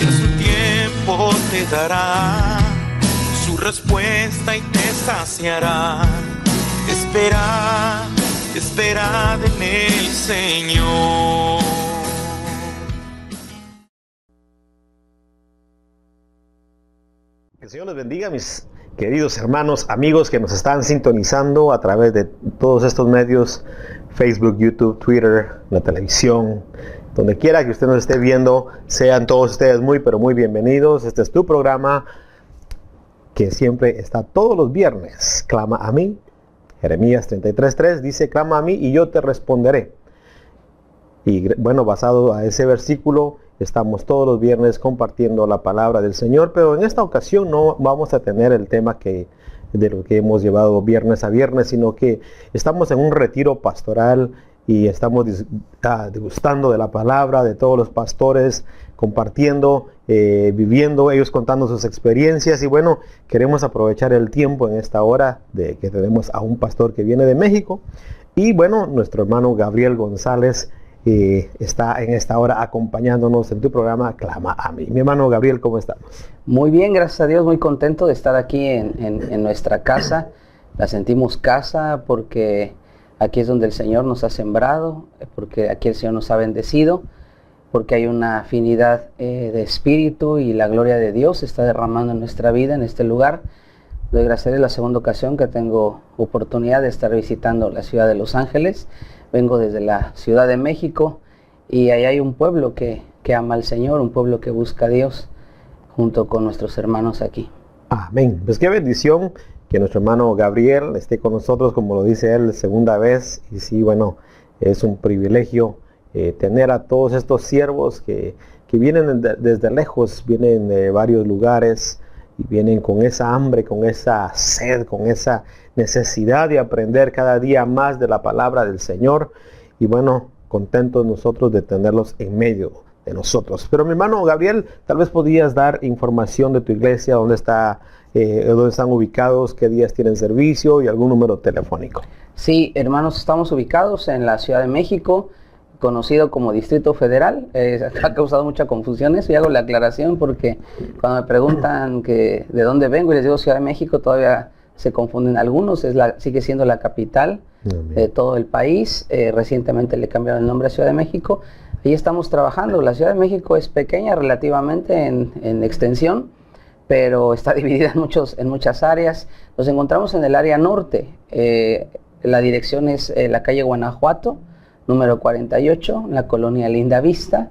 En su tiempo te dará su respuesta y te saciará. Esperad en el Señor. Que el Señor les bendiga, mis queridos hermanos, amigos que nos están sintonizando a través de todos estos medios, Facebook, YouTube, Twitter, la televisión, donde quiera que usted nos esté viendo. Sean todos ustedes muy, pero muy bienvenidos. Este es tu programa que siempre está todos los viernes. Clama a mí. Jeremías 33:3 dice: clama a mí y yo te responderé. Y bueno, basado a ese versículo, estamos todos los viernes compartiendo la palabra del Señor, pero en esta ocasión no vamos a tener el tema de lo que hemos llevado viernes a viernes, sino que estamos en un retiro pastoral y estamos degustando de la palabra de todos los pastores, compartiendo, viviendo, ellos contando sus experiencias. Y bueno, queremos aprovechar el tiempo en esta hora de que tenemos a un pastor que viene de México. Y bueno, nuestro hermano Gabriel González está en esta hora acompañándonos en tu programa Clama a mí. Mi hermano Gabriel, ¿cómo estamos? Muy bien, gracias a Dios, muy contento de estar aquí en nuestra casa. La sentimos casa porque aquí es donde el Señor nos ha sembrado, porque aquí el Señor nos ha bendecido, porque hay una afinidad de espíritu y la gloria de Dios se está derramando en nuestra vida, en este lugar. Doy gracias a Dios, la segunda ocasión que tengo oportunidad de estar visitando la ciudad de Los Ángeles. Vengo desde la Ciudad de México y ahí hay un pueblo que ama al Señor, un pueblo que busca a Dios, junto con nuestros hermanos aquí. Amén. Pues qué bendición que nuestro hermano Gabriel esté con nosotros, como lo dice él, segunda vez. Y sí, bueno, es un privilegio tener a todos estos siervos que vienen desde lejos, vienen de varios lugares y vienen con esa hambre, con esa sed, con esa necesidad de aprender cada día más de la palabra del Señor. Y bueno, contentos nosotros de tenerlos en medio de nosotros. Pero mi hermano Gabriel, tal vez podías dar información de tu iglesia, dónde están ubicados, qué días tienen servicio y algún número telefónico. Sí, hermanos, estamos ubicados en la Ciudad de México, conocido como Distrito Federal. Ha causado mucha confusión eso, y hago la aclaración porque cuando me preguntan que de dónde vengo y les digo Ciudad de México, todavía se confunden algunos. Sigue siendo la capital de todo el país. Recientemente le cambiaron el nombre a Ciudad de México. Ahí estamos trabajando. La Ciudad de México es pequeña relativamente en extensión, pero está dividida en muchas áreas. Nos encontramos en el área norte. La dirección es la calle Guanajuato, número 48, en la colonia Linda Vista.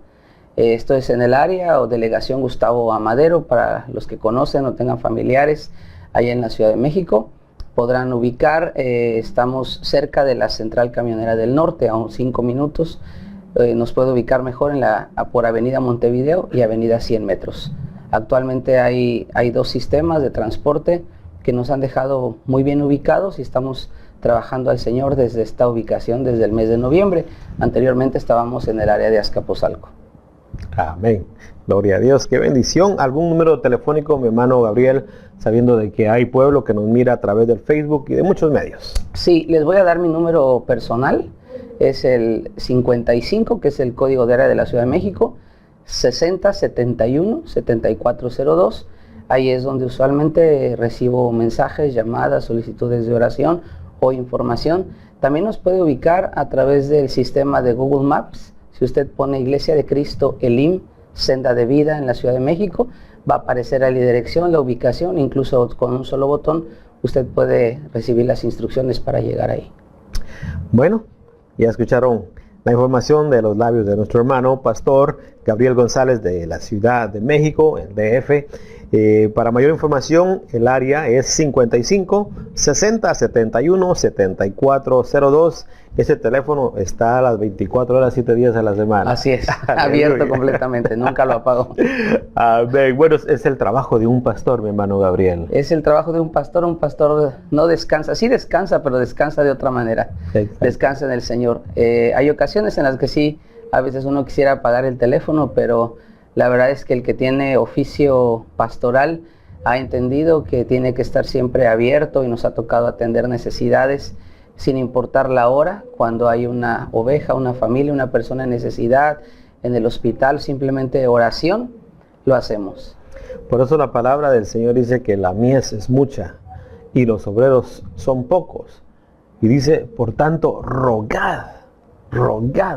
Esto es en el área o delegación Gustavo Amadero, para los que conocen o tengan familiares allá en la Ciudad de México. Podrán ubicar, estamos cerca de la Central Camionera del Norte, a unos 5 minutos. Nos puede ubicar mejor por Avenida Montevideo y Avenida 100 metros. Actualmente hay 2 sistemas de transporte que nos han dejado muy bien ubicados y estamos trabajando al Señor desde esta ubicación desde el mes de noviembre. Anteriormente estábamos en el área de Azcapotzalco. Amén. Gloria a Dios. Qué bendición. ¿Algún número telefónico, mi hermano Gabriel, sabiendo de que hay pueblo que nos mira a través del Facebook y de muchos medios? Sí, les voy a dar mi número personal. Es el 55, que es el código de área de la Ciudad de México, 6071-7402. Ahí es donde usualmente recibo mensajes, llamadas, solicitudes de oración o información. También nos puede ubicar a través del sistema de Google Maps. Si usted pone Iglesia de Cristo Elim, Senda de Vida en la Ciudad de México, va a aparecer ahí la dirección, la ubicación. Incluso con un solo botón usted puede recibir las instrucciones para llegar ahí. Bueno, ya escucharon la información de los labios de nuestro hermano pastor Gabriel González de la Ciudad de México, el DF. Para mayor información, el área es 55 60 71 7402. Ese teléfono está a las 24 horas, 7 días a la semana. Así es, abierto completamente, nunca lo apago. Bueno, es el trabajo de un pastor, mi hermano Gabriel. Es el trabajo de un pastor no descansa, sí descansa, pero descansa de otra manera. Exacto. Descansa en el Señor. Hay ocasiones en las que sí, a veces uno quisiera apagar el teléfono, pero la verdad es que el que tiene oficio pastoral ha entendido que tiene que estar siempre abierto y nos ha tocado atender necesidades sin importar la hora. Cuando hay una oveja, una familia, una persona en necesidad, en el hospital, simplemente oración lo hacemos. Por eso la palabra del Señor dice que la mies es mucha y los obreros son pocos. Y dice, por tanto, rogad,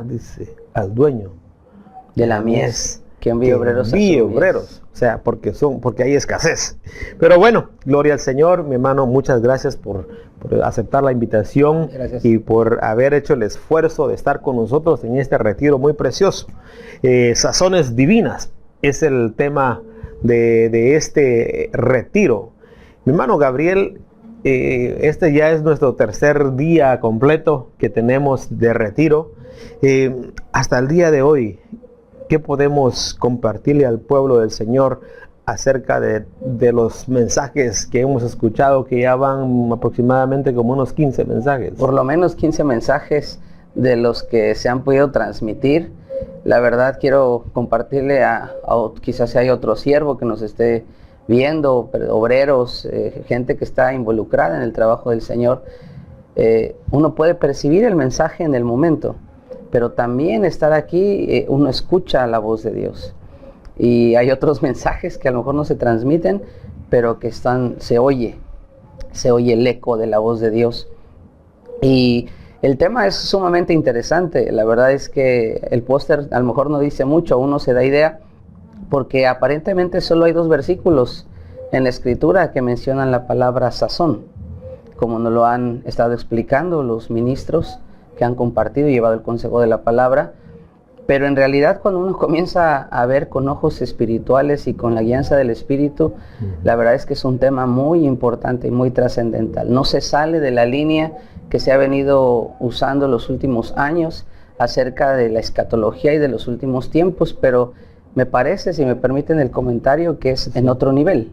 dice, al dueño De la mies, que envíe obreros a su mies. obreros. O sea, porque hay escasez. Pero bueno, gloria al Señor, mi hermano, muchas gracias por aceptar la invitación. Gracias. Y por haber hecho el esfuerzo de estar con nosotros en este retiro muy precioso. Sazones divinas es el tema de este retiro. Mi hermano Gabriel, este ya es nuestro tercer día completo que tenemos de retiro. Hasta el día de hoy, ¿qué podemos compartirle al pueblo del Señor acerca de los mensajes que hemos escuchado, que ya van aproximadamente como unos 15 mensajes? Por lo menos 15 mensajes de los que se han podido transmitir. La verdad quiero compartirle quizás si hay otro siervo que nos esté viendo, obreros, gente que está involucrada en el trabajo del Señor. Uno puede percibir el mensaje en el momento, pero también estar aquí, uno escucha la voz de Dios. Y hay otros mensajes que a lo mejor no se transmiten, pero que se oye el eco de la voz de Dios. Y el tema es sumamente interesante. La verdad es que el póster a lo mejor no dice mucho, uno se da idea, porque aparentemente solo hay 2 versículos en la Escritura que mencionan la palabra sazón, como nos lo han estado explicando los ministros que han compartido y llevado el consejo de la palabra. Pero en realidad, cuando uno comienza a ver con ojos espirituales y con la guianza del Espíritu, la verdad es que es un tema muy importante y muy trascendental. No se sale de la línea que se ha venido usando los últimos años acerca de la escatología y de los últimos tiempos, pero me parece, si me permiten el comentario, que es en otro nivel.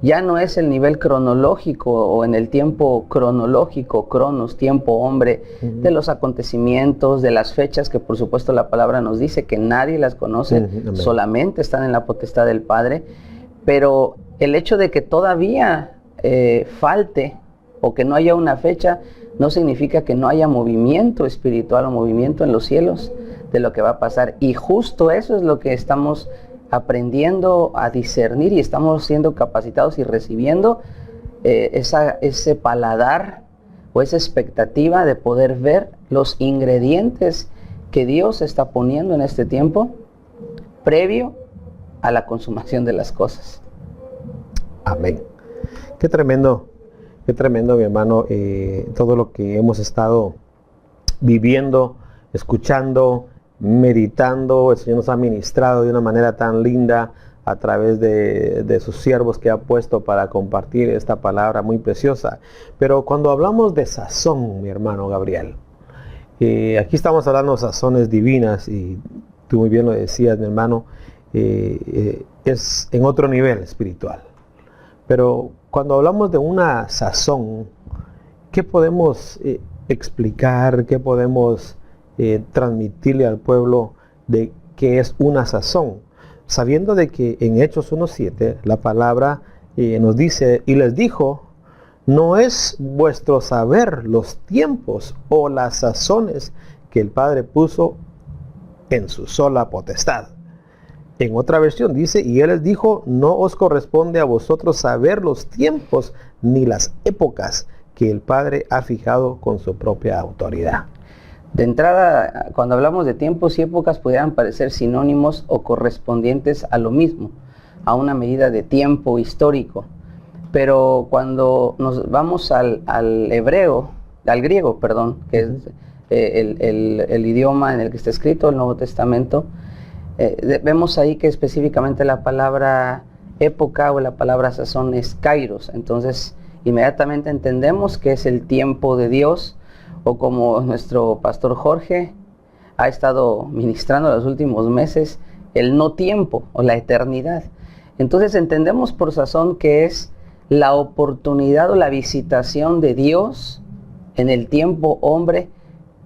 Ya no es el nivel cronológico o en el tiempo cronológico, cronos, tiempo, hombre, de los acontecimientos, de las fechas, que por supuesto la palabra nos dice que nadie las conoce, solamente están en la potestad del Padre. Pero el hecho de que todavía falte o que no haya una fecha, no significa que no haya movimiento espiritual o movimiento en los cielos de lo que va a pasar. Y justo eso es lo que estamos aprendiendo a discernir y estamos siendo capacitados y recibiendo ese paladar o esa expectativa de poder ver los ingredientes que Dios está poniendo en este tiempo previo a la consumación de las cosas. Amén. Qué tremendo, mi hermano, todo lo que hemos estado viviendo, escuchando, meditando. El Señor nos ha ministrado de una manera tan linda a través de sus siervos que ha puesto para compartir esta palabra muy preciosa. Pero cuando hablamos de sazón, mi hermano Gabriel, aquí estamos hablando de sazones divinas y tú muy bien lo decías, mi hermano, es en otro nivel espiritual. Pero cuando hablamos de una sazón, ¿qué podemos explicar? ¿Qué podemos transmitirle al pueblo de qué es una sazón? Sabiendo de que en Hechos 1:7 la palabra nos dice, y les dijo, no es vuestro saber los tiempos o las sazones que el Padre puso en su sola potestad. En otra versión dice, y Él les dijo, no os corresponde a vosotros saber los tiempos ni las épocas que el Padre ha fijado con su propia autoridad. De entrada, cuando hablamos de tiempos y épocas, pudieran parecer sinónimos o correspondientes a lo mismo, a una medida de tiempo histórico. Pero cuando nos vamos al griego, que es el idioma en el que está escrito el Nuevo Testamento, vemos ahí que específicamente la palabra época o la palabra sazón es kairos. Entonces, inmediatamente entendemos que es el tiempo de Dios, o como nuestro pastor Jorge ha estado ministrando los últimos meses, el no tiempo o la eternidad. Entonces entendemos por sazón que es la oportunidad o la visitación de Dios en el tiempo hombre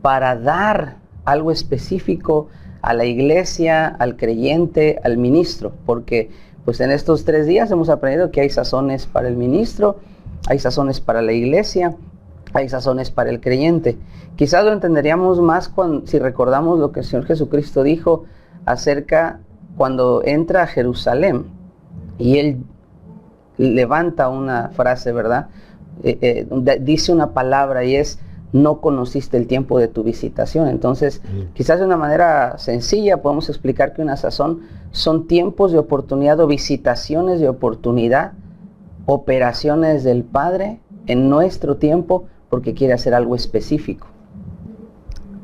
para dar algo específico a la iglesia, al creyente, al ministro, porque pues en estos 3 días hemos aprendido que hay sazones para el ministro, hay sazones para la iglesia, hay sazones para el creyente. Quizás lo entenderíamos más si recordamos lo que el Señor Jesucristo dijo acerca cuando entra a Jerusalén y él levanta una frase, ¿verdad? Dice una palabra y es: no conociste el tiempo de tu visitación. Entonces, quizás de una manera sencilla podemos explicar que una sazón son tiempos de oportunidad o visitaciones de oportunidad, operaciones del Padre en nuestro tiempo porque quiere hacer algo específico.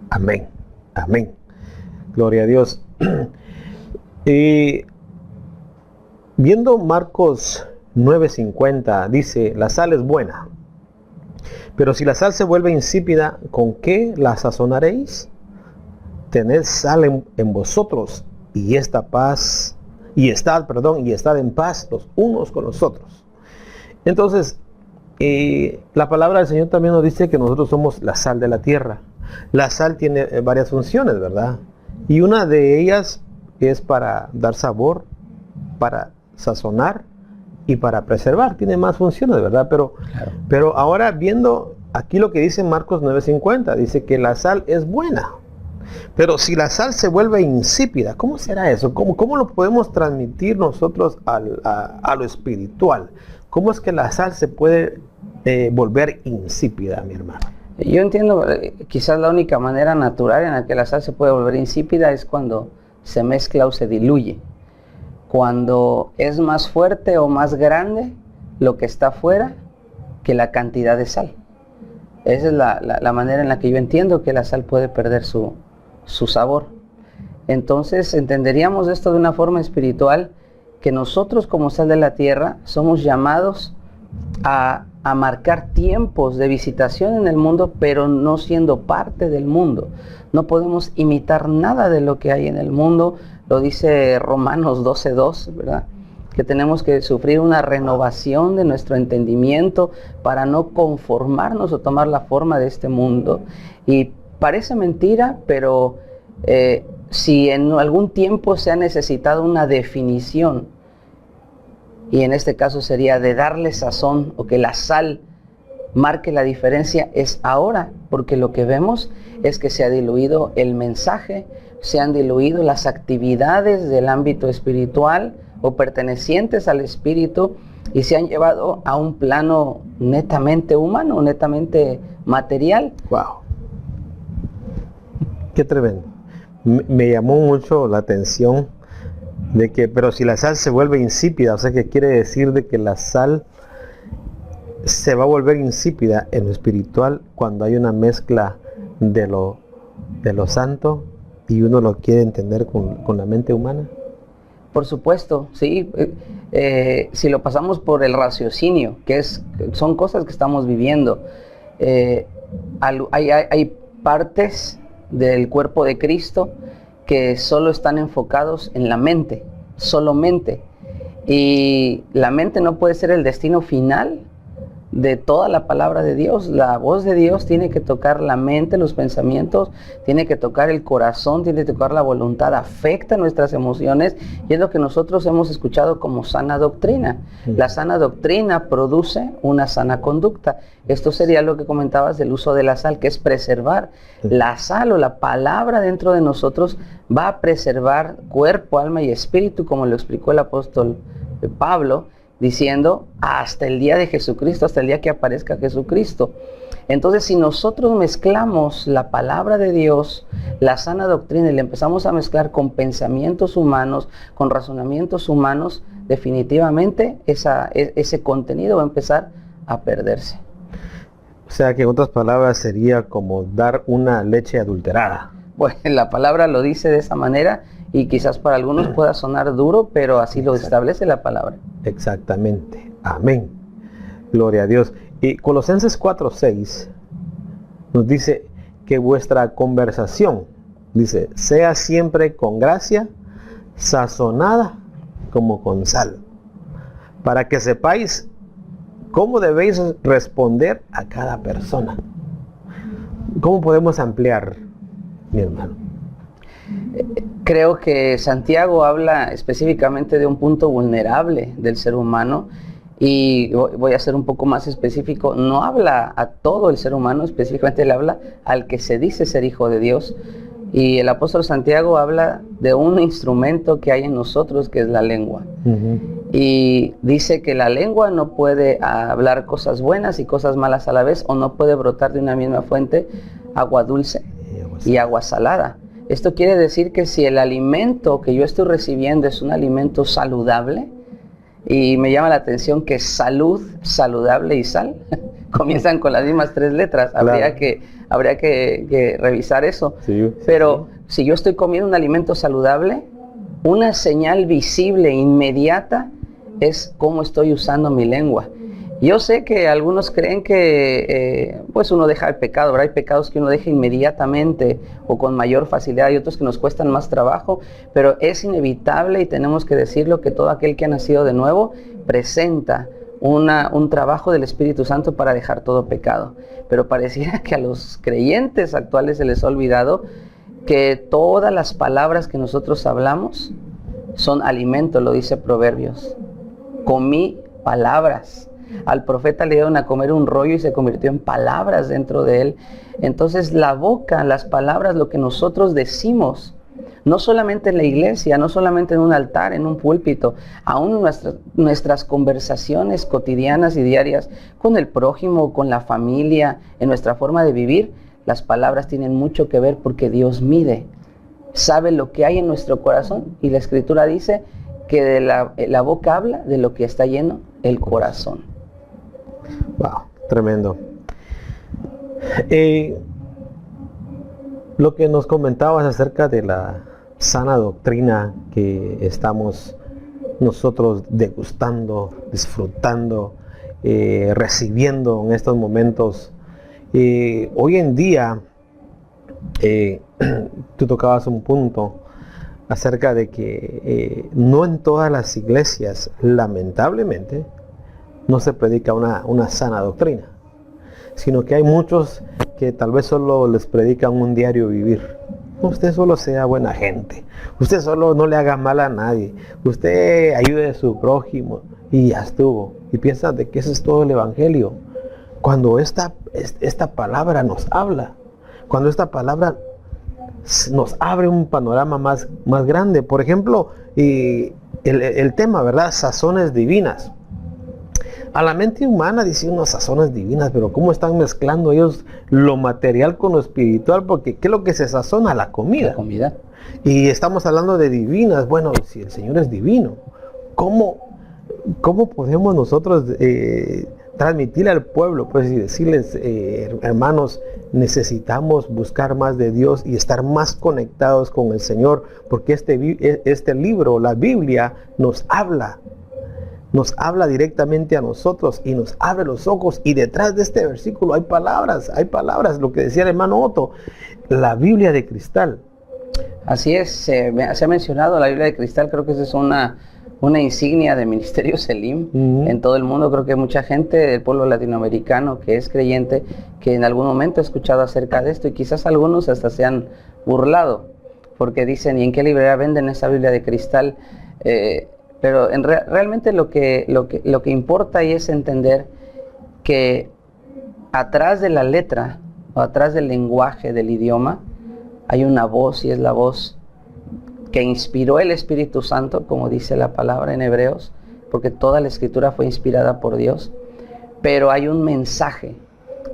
Amén, amén. Gloria a Dios. Y viendo Marcos 9:50, dice: la sal es buena, pero si la sal se vuelve insípida, ¿con qué la sazonaréis? Tened sal en vosotros y estad en paz los unos con los otros. Entonces, la palabra del Señor también nos dice que nosotros somos la sal de la tierra. La sal tiene varias funciones, ¿verdad? Y una de ellas es para dar sabor, para sazonar y para preservar. Tiene más funciones, ¿verdad? Pero ahora viendo aquí lo que dice Marcos 9:50, dice que la sal es buena. Pero si la sal se vuelve insípida, ¿cómo será eso? ¿Cómo lo podemos transmitir nosotros a lo espiritual? ¿Cómo es que la sal se puede volver insípida, mi hermano? Yo entiendo, quizás la única manera natural en la que la sal se puede volver insípida es cuando se mezcla o se diluye. Cuando es más fuerte o más grande lo que está afuera que la cantidad de sal. Esa es la manera en la que yo entiendo que la sal puede perder su sabor. Entonces entenderíamos esto de una forma espiritual, que nosotros como sal de la tierra somos llamados a marcar tiempos de visitación en el mundo, pero no siendo parte del mundo. No podemos imitar nada de lo que hay en el mundo. Lo dice Romanos 12:2, ¿verdad? Que tenemos que sufrir una renovación de nuestro entendimiento para no conformarnos o tomar la forma de este mundo. Y parece mentira, pero si en algún tiempo se ha necesitado una definición, y en este caso sería de darle sazón o que la sal marque la diferencia, es ahora, porque lo que vemos es que se ha diluido el mensaje, se han diluido las actividades del ámbito espiritual o pertenecientes al espíritu y se han llevado a un plano netamente humano, netamente material. Wow. Qué tremendo. Me llamó mucho la atención de que, pero si la sal se vuelve insípida, o sea, que quiere decir de que la sal se va a volver insípida en lo espiritual cuando hay una mezcla de lo santo y uno lo quiere entender con la mente humana. Por supuesto, sí. Si lo pasamos por el raciocinio, son cosas que estamos viviendo. Hay partes del cuerpo de Cristo que solo están enfocados en la mente, solo mente. Y la mente no puede ser el destino final de toda la palabra de Dios. La voz de Dios tiene que tocar la mente, los pensamientos, tiene que tocar el corazón, tiene que tocar la voluntad, afecta nuestras emociones, y es lo que nosotros hemos escuchado como sana doctrina. La sana doctrina produce una sana conducta. Esto sería lo que comentabas del uso de la sal, que es preservar. La sal o la palabra dentro de nosotros va a preservar cuerpo, alma y espíritu, como lo explicó el apóstol Pablo, diciendo hasta el día de Jesucristo, hasta el día que aparezca Jesucristo. Entonces, si nosotros mezclamos la palabra de Dios, la sana doctrina, y le empezamos a mezclar con pensamientos humanos, con razonamientos humanos, definitivamente ese contenido va a empezar a perderse. O sea, que en otras palabras sería como dar una leche adulterada. Bueno, la palabra lo dice de esa manera, y quizás para algunos pueda sonar duro, pero así lo establece la palabra. Exactamente. Amén. Gloria a Dios. Y Colosenses 4:6 nos dice que vuestra conversación, dice, sea siempre con gracia, sazonada como con sal, para que sepáis cómo debéis responder a cada persona. ¿Cómo podemos ampliar, mi hermano? Creo que Santiago habla específicamente de un punto vulnerable del ser humano, y voy a ser un poco más específico. No habla a todo el ser humano, específicamente le habla al que se dice ser hijo de Dios, Y el apóstol Santiago habla de un instrumento que hay en nosotros, que es la lengua. Y dice que la lengua no puede hablar cosas buenas y cosas malas a la vez, o no puede brotar de una misma fuente agua dulce y agua salada. Esto quiere decir que si el alimento que yo estoy recibiendo es un alimento saludable, y me llama la atención que salud, saludable y sal comienzan con las mismas 3 letras. Claro. Habría que revisar eso. Sí, Pero si yo estoy comiendo un alimento saludable, una señal visible, inmediata, es cómo estoy usando mi lengua. Yo sé que algunos creen que pues uno deja el pecado, ¿verdad? Hay pecados que uno deja inmediatamente o con mayor facilidad, y otros que nos cuestan más trabajo, pero es inevitable, y tenemos que decirlo, que todo aquel que ha nacido de nuevo presenta un trabajo del Espíritu Santo para dejar todo pecado. Pero pareciera que a los creyentes actuales se les ha olvidado que todas las palabras que nosotros hablamos son alimento, lo dice Proverbios. Comí palabras. Al profeta le dieron a comer un rollo y se convirtió en palabras dentro de él. Entonces la boca, las palabras, lo que nosotros decimos, no solamente en la iglesia, no solamente en un altar, en un púlpito, aún nuestras conversaciones cotidianas y diarias con el prójimo, con la familia, en nuestra forma de vivir, las palabras tienen mucho que ver, porque Dios mide, sabe lo que hay en nuestro corazón, y la Escritura dice que de la boca habla de lo que está lleno el corazón. Wow, tremendo. Lo que nos comentabas acerca de la sana doctrina que estamos nosotros degustando, disfrutando, recibiendo en estos momentos. Hoy en día, tú tocabas un punto acerca de que no en todas las iglesias, lamentablemente, no se predica una sana doctrina, sino que hay muchos que tal vez solo les predican un diario vivir. Usted solo sea buena gente, usted solo no le haga mal a nadie, usted ayude a su prójimo y ya estuvo. Y piensan de que eso es todo el evangelio, cuando esta palabra nos habla, cuando esta palabra nos abre un panorama más grande. Por ejemplo, el tema, ¿verdad? Sazones divinas. A la mente humana dice unas sazones divinas, pero ¿cómo están mezclando ellos lo material con lo espiritual? Porque ¿qué es lo que se sazona? La comida. La comida. Y estamos hablando de divinas. Bueno, si el Señor es divino, ¿cómo podemos nosotros transmitirle al pueblo, pues, y decirles, hermanos, necesitamos buscar más de Dios y estar más conectados con el Señor, porque este libro, la Biblia, nos habla directamente a nosotros y nos abre los ojos, y detrás de este versículo hay palabras, lo que decía el hermano Otto, la Biblia de cristal. Así es, se ha mencionado la Biblia de cristal. Creo que esa es una insignia de Ministerio Selim en todo el mundo. Creo que hay mucha gente del pueblo latinoamericano que es creyente, que en algún momento ha escuchado acerca de esto, y quizás algunos hasta se han burlado, porque dicen, ¿y en qué librería venden esa Biblia de cristal? Pero realmente lo que importa ahí es entender que atrás de la letra, o atrás del lenguaje, del idioma, hay una voz, y es la voz que inspiró el Espíritu Santo, como dice la palabra en Hebreos, porque toda la Escritura fue inspirada por Dios. Pero hay un mensaje.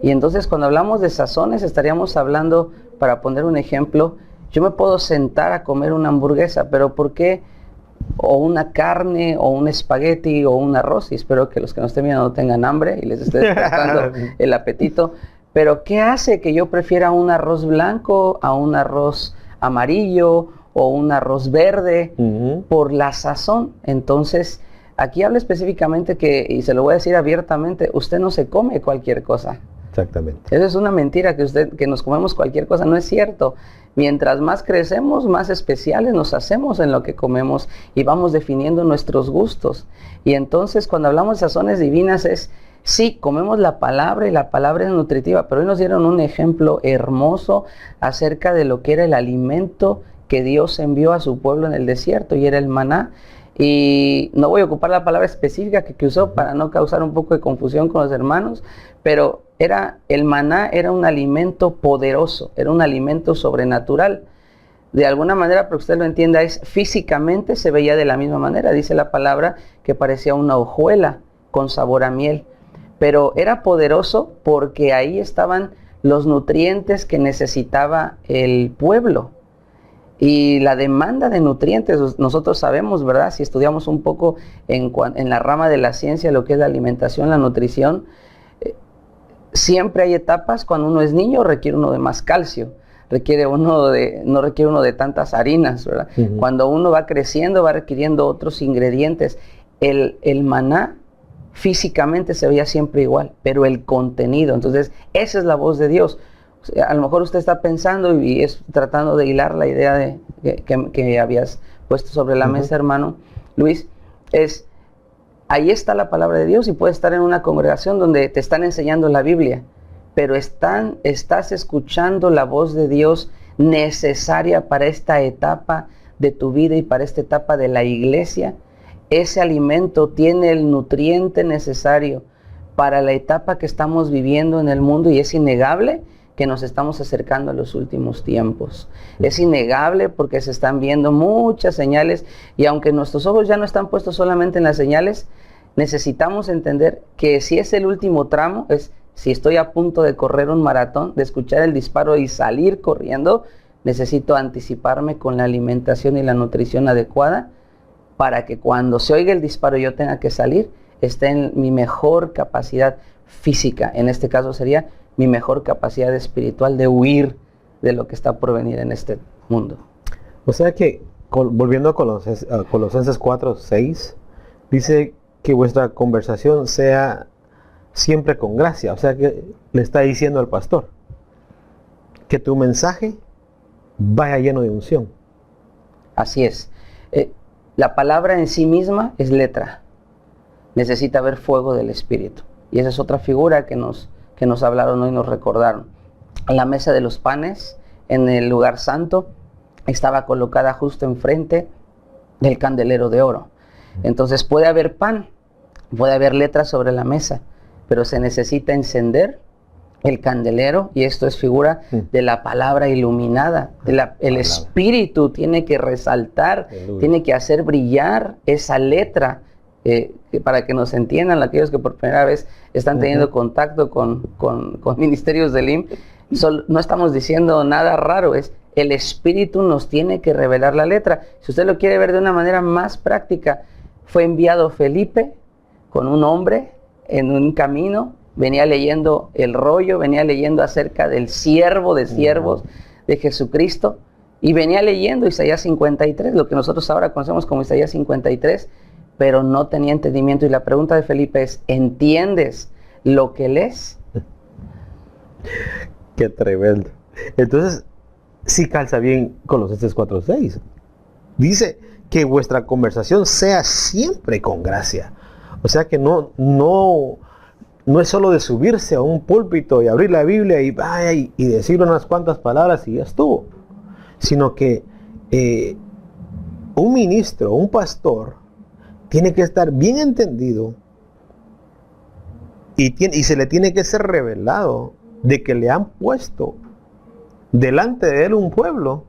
Y entonces, cuando hablamos de sazones, estaríamos hablando, para poner un ejemplo, yo me puedo sentar a comer una hamburguesa, pero ¿por qué? O una carne, o un espagueti, o un arroz, y espero que los que nos estén viendo no tengan hambre y les esté despertando el apetito. Pero ¿qué hace que yo prefiera un arroz blanco a un arroz amarillo o un arroz verde? Por la sazón. Entonces, aquí habla específicamente y se lo voy a decir abiertamente, usted no se come cualquier cosa. Exactamente. Eso es una mentira, que nos comemos cualquier cosa. No es cierto. Mientras más crecemos, más especiales nos hacemos en lo que comemos, y vamos definiendo nuestros gustos. Y entonces, cuando hablamos de sazones divinas, sí, comemos la palabra, y la palabra es nutritiva, pero hoy nos dieron un ejemplo hermoso acerca de lo que era el alimento que Dios envió a su pueblo en el desierto, y era el maná. Y no voy a ocupar la palabra específica que usó para no causar un poco de confusión con los hermanos, pero el maná era un alimento poderoso, era un alimento sobrenatural. de alguna manera, para que usted lo entienda, es físicamente se veía de la misma manera. Dice la palabra que parecía una hojuela con sabor a miel. Pero era poderoso porque ahí estaban los nutrientes que necesitaba el pueblo. Y la demanda de nutrientes, nosotros sabemos, ¿verdad? Si estudiamos un poco en la rama de la ciencia, lo que es la alimentación, la nutrición, siempre hay etapas. Cuando uno es niño requiere uno de más calcio, no requiere uno de tantas harinas, ¿verdad? Uh-huh. Cuando uno va creciendo va requiriendo otros ingredientes. El maná físicamente se veía siempre igual, pero el contenido, entonces esa es la voz de Dios. A lo mejor usted está pensando y es tratando de hilar la idea que habías puesto sobre la mesa, hermano Luis, ahí está la palabra de Dios y puedes estar en una congregación donde te están enseñando la Biblia, pero estás escuchando la voz de Dios necesaria para esta etapa de tu vida y para esta etapa de la iglesia. Ese alimento tiene el nutriente necesario para la etapa que estamos viviendo en el mundo y es innegable que nos estamos acercando a los últimos tiempos. Es innegable porque se están viendo muchas señales y aunque nuestros ojos ya no están puestos solamente en las señales, necesitamos entender que si es el último tramo, si estoy a punto de correr un maratón, de escuchar el disparo y salir corriendo, necesito anticiparme con la alimentación y la nutrición adecuada para que cuando se oiga el disparo y yo tenga que salir, esté en mi mejor capacidad física. En este caso sería mi mejor capacidad espiritual de huir de lo que está por venir en este mundo. O sea que, volviendo a Colosenses 4:6, dice que vuestra conversación sea siempre con gracia. O sea que le está diciendo al pastor que tu mensaje vaya lleno de unción. Así es. La palabra en sí misma es letra. Necesita haber fuego del Espíritu. Y esa es otra figura que nos hablaron hoy, nos recordaron. La mesa de los panes en el lugar santo estaba colocada justo enfrente del candelero de oro. Entonces puede haber pan, puede haber letras sobre la mesa, pero se necesita encender el candelero, y esto es figura de la palabra iluminada. El Espíritu tiene que resaltar, tiene que hacer brillar esa letra, para que nos entiendan aquellos que por primera vez están teniendo contacto con ministerios del IM. No estamos diciendo nada raro, el Espíritu nos tiene que revelar la letra. Si usted lo quiere ver de una manera más práctica, fue enviado Felipe con un hombre en un camino, venía leyendo el rollo, venía leyendo acerca del siervo de siervos de Jesucristo, y venía leyendo Isaías 53, lo que nosotros ahora conocemos como Isaías 53, pero no tenía entendimiento. Y la pregunta de Felipe es, ¿entiendes lo que lees? Qué tremendo. Entonces, sí calza bien Colosenses 4:6. Dice que vuestra conversación sea siempre con gracia. O sea que no es solo de subirse a un púlpito y abrir la Biblia y decir unas cuantas palabras y ya estuvo. Sino que un ministro, un pastor, tiene que estar bien entendido y se le tiene que ser revelado de que le han puesto delante de él un pueblo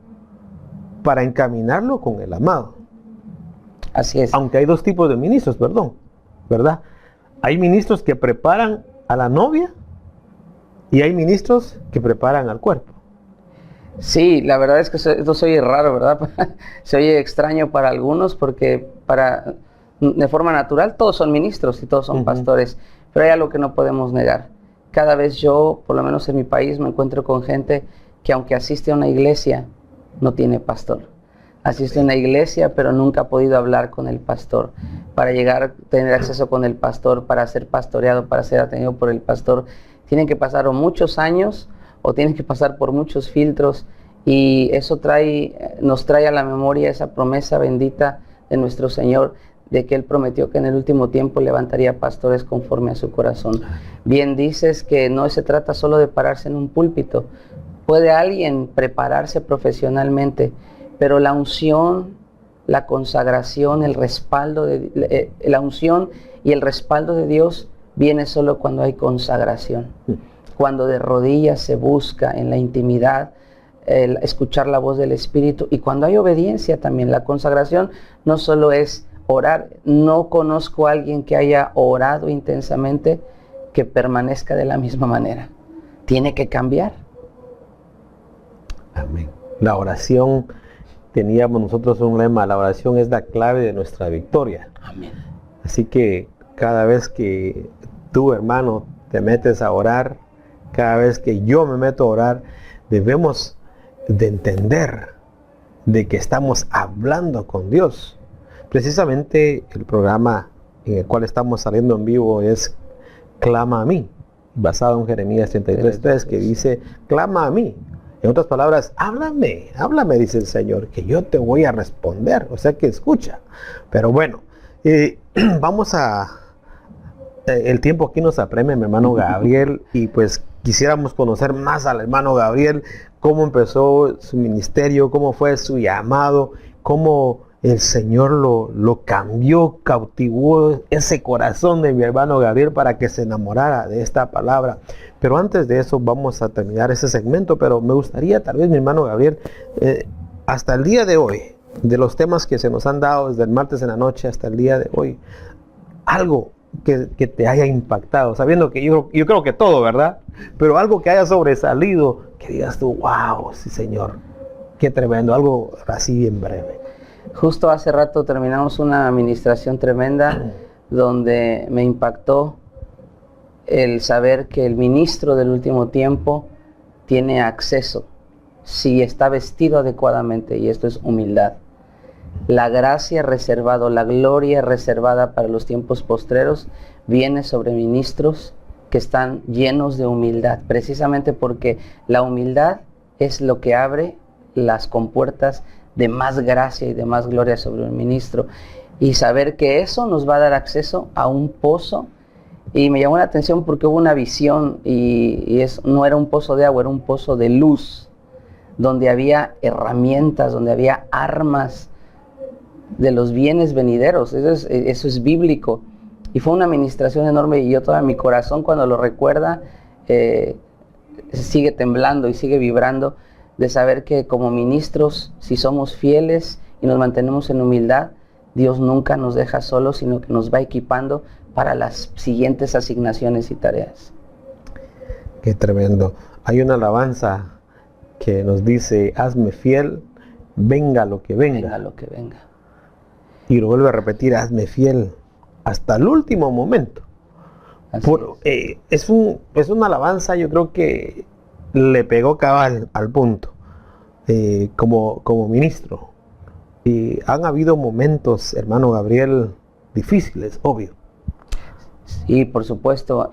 para encaminarlo con el amado. Así es. Aunque hay dos tipos de ministros, ¿verdad? Hay ministros que preparan a la novia y hay ministros que preparan al cuerpo. Sí, la verdad es que esto se oye raro, ¿verdad? Se oye extraño para algunos porque de forma natural todos son ministros y todos son pastores, pero hay algo que no podemos negar. Cada vez yo, por lo menos en mi país, me encuentro con gente que aunque asiste a una iglesia, no tiene pastor. Asiste a una iglesia, pero nunca ha podido hablar con el pastor. Para llegar a tener acceso con el pastor, para ser pastoreado, para ser atendido por el pastor, tienen que pasar o muchos años o tienen que pasar por muchos filtros, y eso nos trae a la memoria esa promesa bendita de nuestro Señor, de que Él prometió que en el último tiempo levantaría pastores conforme a su corazón. Bien dices que no se trata solo de pararse en un púlpito. Puede alguien prepararse profesionalmente, pero la unción, la consagración, el respaldo la unción y el respaldo de Dios viene solo cuando hay consagración. Cuando de rodillas se busca en la intimidad el escuchar la voz del Espíritu, y cuando hay obediencia también. La consagración no solo es orar. No conozco a alguien que haya orado intensamente que permanezca de la misma manera. Tiene que cambiar. Amén. La oración, teníamos nosotros un lema: la oración es la clave de nuestra victoria. Amén. Así que cada vez que tú, hermano, te metes a orar, cada vez que yo me meto a orar, debemos de entender de que estamos hablando con Dios. Precisamente el programa en el cual estamos saliendo en vivo es Clama a mí, basado en Jeremías 33:3, que dice: clama a mí. En otras palabras, háblame, dice el Señor, que yo te voy a responder. O sea que escucha. Pero bueno, vamos a... el tiempo aquí nos apremia, mi hermano Gabriel, y pues quisiéramos conocer más al hermano Gabriel, cómo empezó su ministerio, cómo fue su llamado, cómo el Señor lo cambió, cautivó ese corazón de mi hermano Gabriel para que se enamorara de esta palabra. Pero antes de eso vamos a terminar ese segmento, pero me gustaría tal vez, mi hermano Gabriel, hasta el día de hoy, de los temas que se nos han dado desde el martes en la noche hasta el día de hoy, algo que te haya impactado, sabiendo que yo creo que todo, ¿verdad? Pero algo que haya sobresalido, que digas tú: wow, sí, Señor, qué tremendo, algo así en breve. Justo hace rato terminamos una administración tremenda donde me impactó el saber que el ministro del último tiempo tiene acceso, si está vestido adecuadamente, y esto es humildad. La gracia reservada, la gloria reservada para los tiempos postreros viene sobre ministros que están llenos de humildad, precisamente porque la humildad es lo que abre las compuertas de más gracia y de más gloria sobre un ministro. Y saber que eso nos va a dar acceso a un pozo. Y me llamó la atención porque hubo una visión y no era un pozo de agua, era un pozo de luz, donde había herramientas, donde había armas de los bienes venideros. Eso es bíblico. Y fue una administración enorme, y yo todavía mi corazón, cuando lo recuerda, sigue temblando y sigue vibrando, de saber que como ministros, si somos fieles y nos mantenemos en humildad, Dios nunca nos deja solos, sino que nos va equipando para las siguientes asignaciones y tareas. Qué tremendo. Hay una alabanza que nos dice: hazme fiel, venga lo que venga. Venga lo que venga. Y lo vuelve a repetir: hazme fiel hasta el último momento. Es una alabanza, yo creo que le pegó cabal al punto, como ministro. Y han habido momentos, hermano Gabriel, difíciles, obvio. Sí, por supuesto.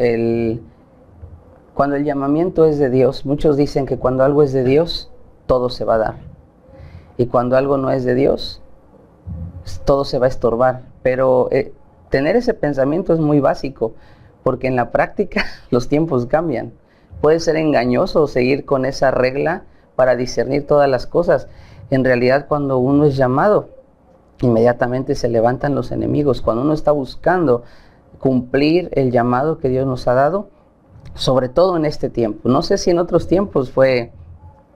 Cuando el llamamiento es de Dios, muchos dicen que cuando algo es de Dios, todo se va a dar. Y cuando algo no es de Dios, todo se va a estorbar. Pero tener ese pensamiento es muy básico, porque en la práctica los tiempos cambian. Puede ser engañoso seguir con esa regla para discernir todas las cosas. En realidad, cuando uno es llamado, inmediatamente se levantan los enemigos. Cuando uno está buscando cumplir el llamado que Dios nos ha dado, sobre todo en este tiempo. No sé si en otros tiempos fue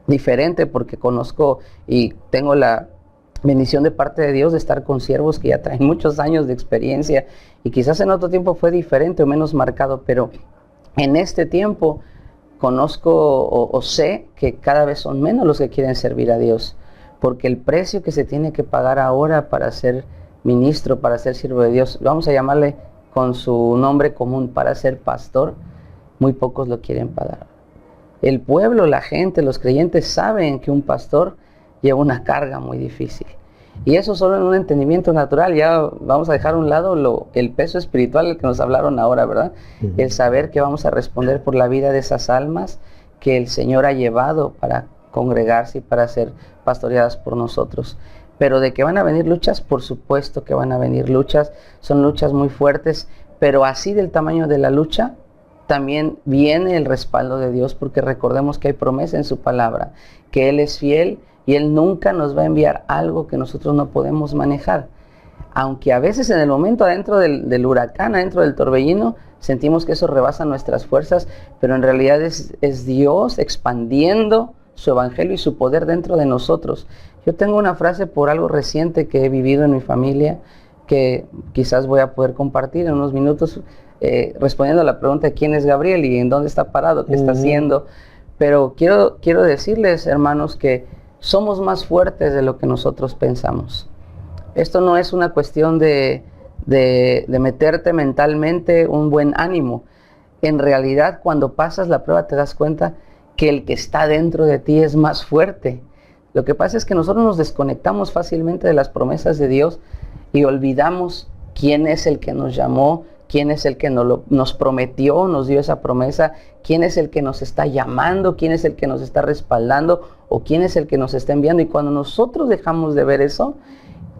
diferente, porque conozco y tengo la bendición de parte de Dios de estar con siervos que ya traen muchos años de experiencia, y quizás en otro tiempo fue diferente o menos marcado, pero en este tiempo conozco o sé que cada vez son menos los que quieren servir a Dios, porque el precio que se tiene que pagar ahora para ser ministro, para ser siervo de Dios, vamos a llamarle con su nombre común, para ser pastor, muy pocos lo quieren pagar. El pueblo, la gente, los creyentes saben que un pastor lleva una carga muy difícil. Y eso solo en un entendimiento natural. Ya vamos a dejar a un lado el peso espiritual del que nos hablaron ahora, ¿verdad? Uh-huh. El saber que vamos a responder por la vida de esas almas que el Señor ha llevado para congregarse y para ser pastoreadas por nosotros. Pero de que van a venir luchas, por supuesto que van a venir luchas. Son luchas muy fuertes, pero así del tamaño de la lucha, también viene el respaldo de Dios, porque recordemos que hay promesa en su palabra, que Él es fiel y Él nunca nos va a enviar algo que nosotros no podemos manejar. Aunque a veces en el momento adentro del huracán, adentro del torbellino, sentimos que eso rebasa nuestras fuerzas, pero en realidad es Dios expandiendo su evangelio y su poder dentro de nosotros. Yo tengo una frase por algo reciente que he vivido en mi familia, que quizás voy a poder compartir en unos minutos, respondiendo a la pregunta de quién es Gabriel y en dónde está parado, qué está haciendo. Pero quiero decirles, hermanos, que somos más fuertes de lo que nosotros pensamos. Esto no es una cuestión de meterte mentalmente un buen ánimo. En realidad, cuando pasas la prueba te das cuenta que el que está dentro de ti es más fuerte. Lo que pasa es que nosotros nos desconectamos fácilmente de las promesas de Dios y olvidamos quién es el que nos llamó, quién es el que nos prometió, nos dio esa promesa, quién es el que nos está llamando, quién es el que nos está respaldando o quién es el que nos está enviando. Y cuando nosotros dejamos de ver eso,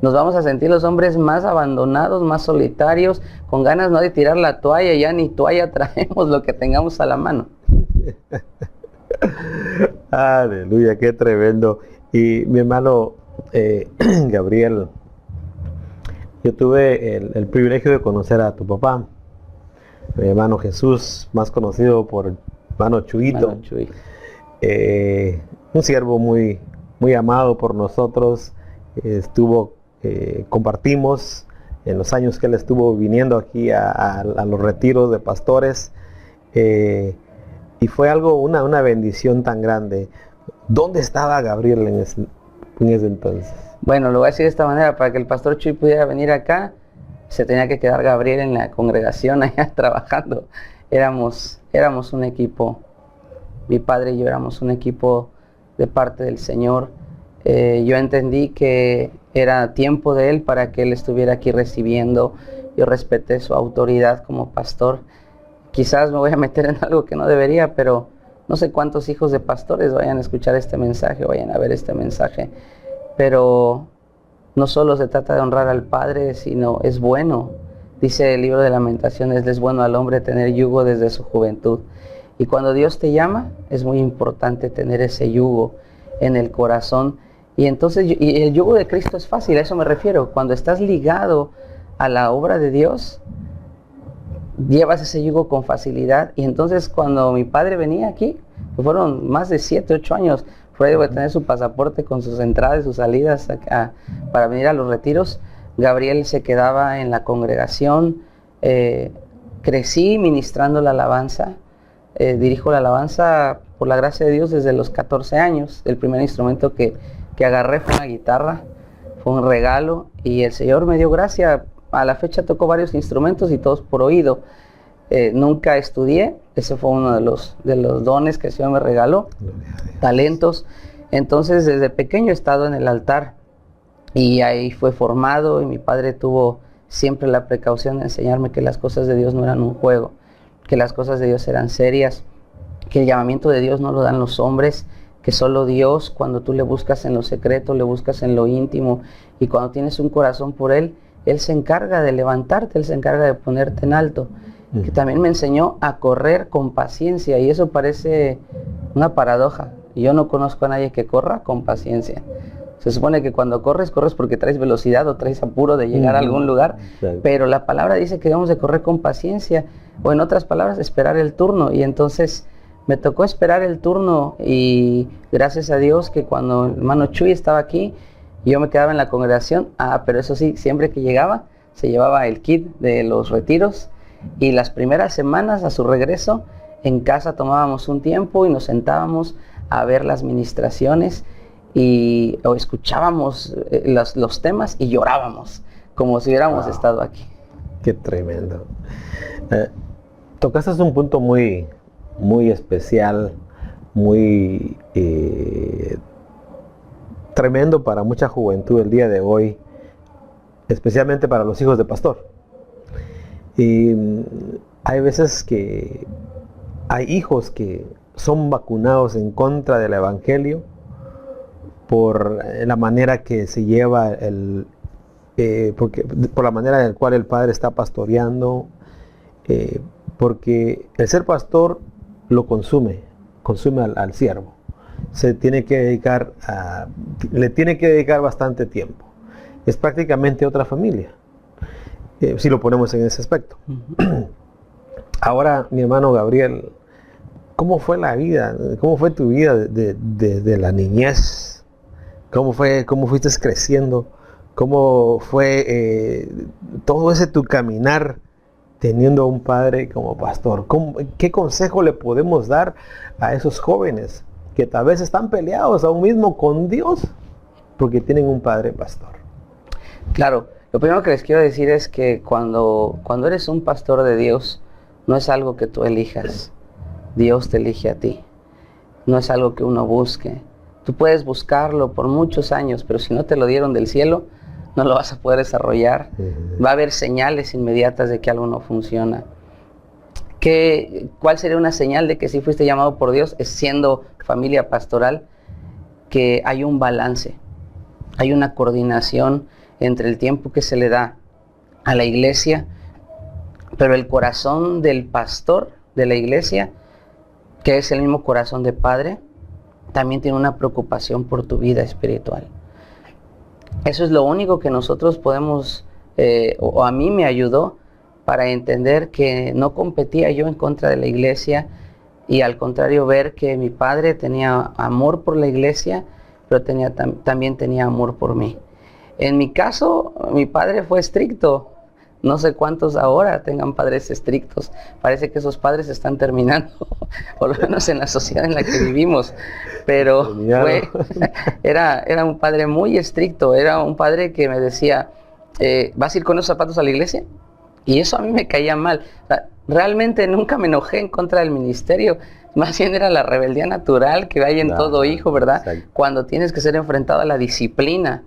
nos vamos a sentir los hombres más abandonados, más solitarios, con ganas no de tirar la toalla, ya ni toalla traemos, lo que tengamos a la mano. Aleluya, qué tremendo. Y mi hermano Gabriel, yo tuve el privilegio de conocer a tu papá, mi hermano Jesús, más conocido por hermano Chuyito. Un siervo muy, muy amado por nosotros. Compartimos en los años que él estuvo viniendo aquí a los retiros de pastores, y fue una bendición tan grande. ¿Dónde estaba Gabriel en ese entonces? Bueno, lo voy a decir de esta manera: para que el pastor Chuy pudiera venir acá, se tenía que quedar Gabriel en la congregación allá trabajando. Éramos un equipo, mi padre y yo éramos un equipo de parte del Señor. Yo entendí que era tiempo de él para que él estuviera aquí recibiendo. Yo respeté su autoridad como pastor. Quizás me voy a meter en algo que no debería, pero no sé cuántos hijos de pastores vayan a escuchar este mensaje, vayan a ver este mensaje. Pero no solo se trata de honrar al Padre, sino es bueno. Dice el libro de Lamentaciones: es bueno al hombre tener yugo desde su juventud. Y cuando Dios te llama, es muy importante tener ese yugo en el corazón. Y entonces, y el yugo de Cristo es fácil, a eso me refiero. Cuando estás ligado a la obra de Dios, llevas ese yugo con facilidad. Y entonces cuando mi padre venía aquí, que fueron más de 7, 8 años, Freddy debe tener su pasaporte con sus entradas y sus salidas acá, para venir a los retiros. Gabriel se quedaba en la congregación. Crecí ministrando la alabanza. Dirijo la alabanza por la gracia de Dios desde los 14 años. El primer instrumento que agarré fue una guitarra, fue un regalo, y el Señor me dio gracia. A la fecha toco varios instrumentos y todos por oído. Nunca estudié, ese fue uno de los dones que el Señor me regaló, talentos. Entonces desde pequeño he estado en el altar y ahí fue formado, y mi padre tuvo siempre la precaución de enseñarme que las cosas de Dios no eran un juego, que las cosas de Dios eran serias, que el llamamiento de Dios no lo dan los hombres, que solo Dios, cuando tú le buscas en lo secreto, le buscas en lo íntimo, y cuando tienes un corazón por Él, Él se encarga de levantarte, Él se encarga de ponerte en alto. Que también me enseñó a correr con paciencia, y eso parece una paradoja. Yo no conozco a nadie que corra con paciencia. Se supone que cuando corres porque traes velocidad o traes apuro de llegar a algún lugar, pero la palabra dice que debemos de correr con paciencia, o en otras palabras, esperar el turno. Y entonces me tocó esperar el turno, y gracias a Dios que cuando el hermano Chuy estaba aquí, yo me quedaba en la congregación. Pero eso sí, siempre que llegaba, se llevaba el kit de los retiros, y las primeras semanas a su regreso, en casa tomábamos un tiempo y nos sentábamos a ver las ministraciones, o escuchábamos los temas y llorábamos, como si hubiéramos estado aquí. Qué tremendo. Tocaste un punto muy, muy especial, muy tremendo para mucha juventud el día de hoy, especialmente para los hijos de pastor. Y hay veces que hay hijos que son vacunados en contra del evangelio por la manera que se lleva por la manera en la cual el padre está pastoreando, porque el ser pastor lo consume al siervo. Le tiene que dedicar bastante tiempo. Es prácticamente otra familia, si lo ponemos en ese aspecto. Ahora, mi hermano Gabriel, ¿cómo fue la vida? ¿Cómo fue tu vida de la niñez? ¿Cómo fuiste creciendo? ¿Cómo fue todo ese tu caminar teniendo a un padre como pastor? ¿Qué consejo le podemos dar a esos jóvenes que tal vez están peleados aún mismo con Dios porque tienen un padre pastor? Claro, lo primero que les quiero decir es que cuando eres un pastor de Dios, no es algo que tú elijas. Dios te elige a ti. No es algo que uno busque. Tú puedes buscarlo por muchos años, pero si no te lo dieron del cielo, no lo vas a poder desarrollar. Va a haber señales inmediatas de que algo no funciona. ¿Cuál sería una señal de que sí fuiste llamado por Dios? Es siendo familia pastoral, que hay un balance, hay una coordinación entre el tiempo que se le da a la iglesia, pero el corazón del pastor de la iglesia, que es el mismo corazón de padre, también tiene una preocupación por tu vida espiritual. Eso es lo único que nosotros podemos, o a mí me ayudó para entender que no competía yo en contra de la iglesia, y al contrario ver que mi padre tenía amor por la iglesia, pero también tenía amor por mí. En mi caso, mi padre fue estricto. No sé cuántos ahora tengan padres estrictos. Parece que esos padres están terminando, por lo menos en la sociedad en la que vivimos. Pero era un padre muy estricto. Era un padre que me decía, ¿vas a ir con esos zapatos a la iglesia? Y eso a mí me caía mal. O sea, realmente nunca me enojé en contra del ministerio. Más bien era la rebeldía natural que hay en todo hijo, ¿verdad? Exacto. Cuando tienes que ser enfrentado a la disciplina.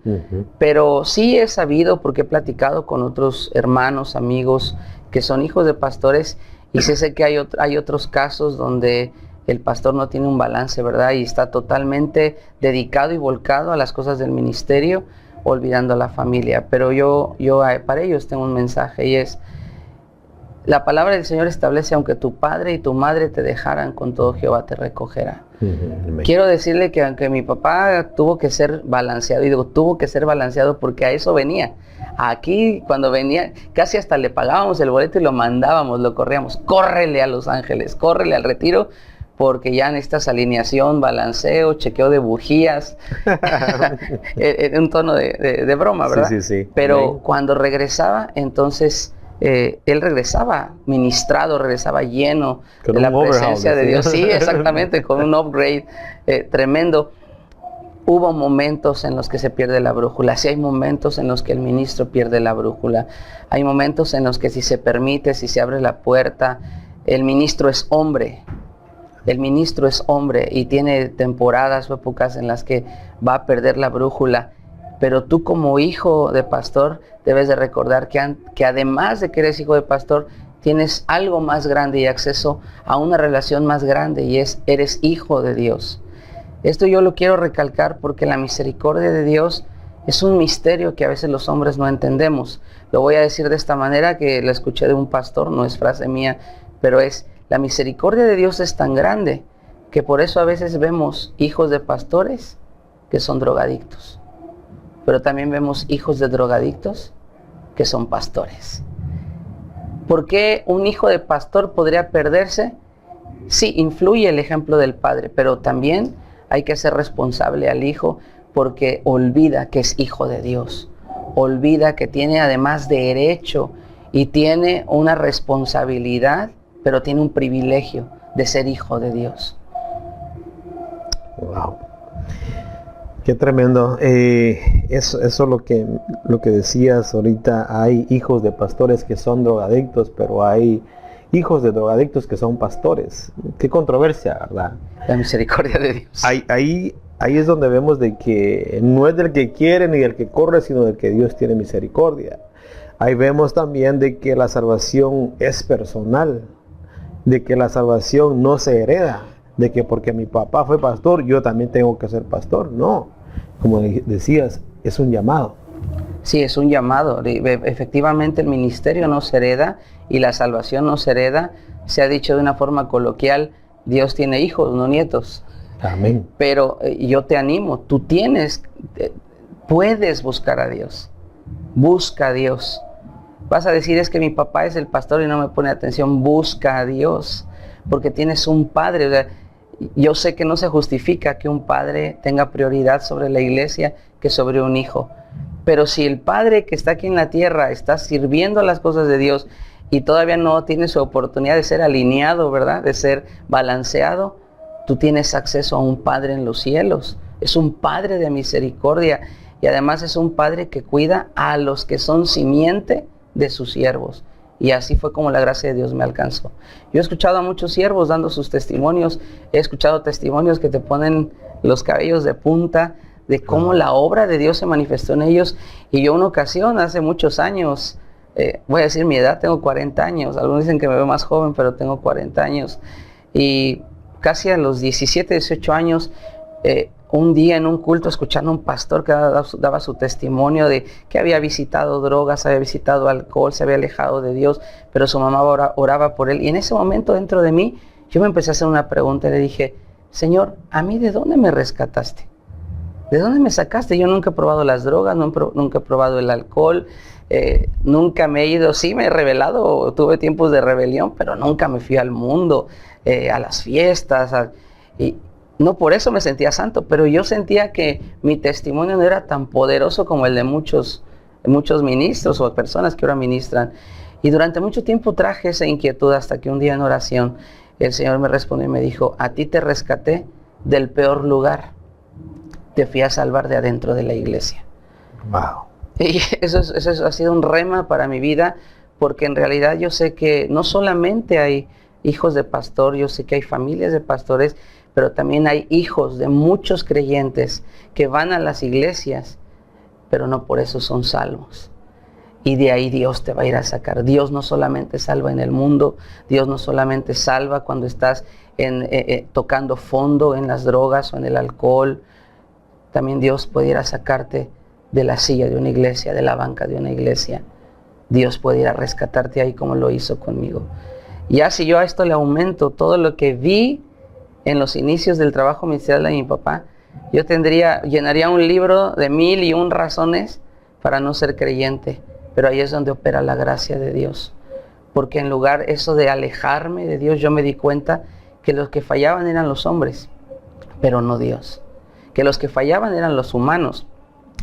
Pero sí he sabido, porque he platicado con otros hermanos, amigos, que son hijos de pastores, y sé que hay otros casos donde el pastor no tiene un balance, ¿verdad? Y está totalmente dedicado y volcado a las cosas del ministerio, olvidando a la familia. Pero yo para ellos tengo un mensaje, y es: la palabra del Señor establece, aunque tu padre y tu madre te dejaran, con todo Jehová te recogerá. Quiero decirle que aunque mi papá tuvo que ser balanceado, y digo tuvo que ser balanceado porque a eso venía. Aquí cuando venía, casi hasta le pagábamos el boleto y lo mandábamos, lo corríamos. Córrele a Los Ángeles, córrele al retiro, porque ya necesitas alineación, balanceo, chequeo de bujías, en un tono de broma, ¿verdad? Sí. Pero cuando regresaba, entonces él regresaba ministrado, regresaba lleno de la presencia de Dios. Sí, exactamente, con un upgrade tremendo. Hubo momentos en los que se pierde la brújula. Sí, hay momentos en los que el ministro pierde la brújula. Hay momentos en los que, si se permite, si se abre la puerta, el ministro es hombre. El ministro es hombre y tiene temporadas o épocas en las que va a perder la brújula. Pero tú, como hijo de pastor, debes de recordar que además de que eres hijo de pastor, tienes algo más grande y acceso a una relación más grande, y eres hijo de Dios. Esto yo lo quiero recalcar porque la misericordia de Dios es un misterio que a veces los hombres no entendemos. Lo voy a decir de esta manera, que la escuché de un pastor, no es frase mía, pero la misericordia de Dios es tan grande que por eso a veces vemos hijos de pastores que son drogadictos. Pero también vemos hijos de drogadictos que son pastores. ¿Por qué un hijo de pastor podría perderse? Sí, influye el ejemplo del padre, pero también hay que ser responsable al hijo, porque olvida que es hijo de Dios. Olvida que tiene además derecho y tiene una responsabilidad, pero tiene un privilegio de ser hijo de Dios. Wow. Qué tremendo. Eso lo que decías ahorita. Hay hijos de pastores que son drogadictos, pero hay hijos de drogadictos que son pastores. Qué controversia, ¿verdad? La misericordia de Dios. Ahí es donde vemos de que no es del que quiere ni del que corre, sino del que Dios tiene misericordia. Ahí vemos también de que la salvación es personal, de que la salvación no se hereda, de que porque mi papá fue pastor, yo también tengo que ser pastor. No, como decías, es un llamado. Sí, es un llamado. Efectivamente, el ministerio no se hereda y la salvación no se hereda. Se ha dicho de una forma coloquial: Dios tiene hijos, no nietos. Amén. Pero yo te animo, tú puedes buscar a Dios. Busca a Dios. Vas a decir: es que mi papá es el pastor y no me pone atención. Busca a Dios. porque tienes un padre. O sea, yo sé que no se justifica que un padre tenga prioridad sobre la iglesia que sobre un hijo. Pero si el padre que está aquí en la tierra está sirviendo las cosas de Dios y todavía no tiene su oportunidad de ser alineado, ¿verdad? De ser balanceado, tú tienes acceso a un padre en los cielos. Es un padre de misericordia y además es un padre que cuida a los que son simiente de sus siervos. Y así fue como la gracia de Dios me alcanzó. Yo he escuchado a muchos siervos dando sus testimonios. He escuchado testimonios que te ponen los cabellos de punta de cómo la obra de Dios se manifestó en ellos. Y yo una ocasión, hace muchos años, voy a decir mi edad, tengo 40 años. Algunos dicen que me veo más joven, pero tengo 40 años. Y casi a los 17, 18 años, un día en un culto escuchando a un pastor que daba su testimonio de que había visitado drogas, había visitado alcohol, se había alejado de Dios, pero su mamá oraba por él. Y en ese momento dentro de mí, yo me empecé a hacer una pregunta y le dije, Señor, ¿a mí de dónde me rescataste? ¿De dónde me sacaste? Yo nunca he probado las drogas, nunca he probado el alcohol, nunca me he ido, sí me he rebelado, tuve tiempos de rebelión, pero nunca me fui al mundo, a las fiestas, y no por eso me sentía santo, pero yo sentía que mi testimonio no era tan poderoso como el de muchos ministros o personas que ahora ministran. Y durante mucho tiempo traje esa inquietud hasta que un día en oración el Señor me respondió y me dijo, a ti te rescaté del peor lugar, te fui a salvar de adentro de la iglesia. Wow. Y eso ha sido un rema para mi vida, porque en realidad yo sé que no solamente hay hijos de pastor, yo sé que hay familias de pastores, pero también hay hijos de muchos creyentes que van a las iglesias, pero no por eso son salvos. Y de ahí Dios te va a ir a sacar. Dios no solamente salva en el mundo, Dios no solamente salva cuando estás tocando fondo en las drogas o en el alcohol. También Dios puede ir a sacarte de la silla de una iglesia, de la banca de una iglesia. Dios puede ir a rescatarte ahí como lo hizo conmigo. Ya si yo a esto le aumento todo lo que vi en los inicios del trabajo ministerial de mi papá, yo llenaría un libro de 1001 razones para no ser creyente. Pero ahí es donde opera la gracia de Dios. Porque en lugar eso de alejarme de Dios, yo me di cuenta que los que fallaban eran los hombres, pero no Dios. Que los que fallaban eran los humanos,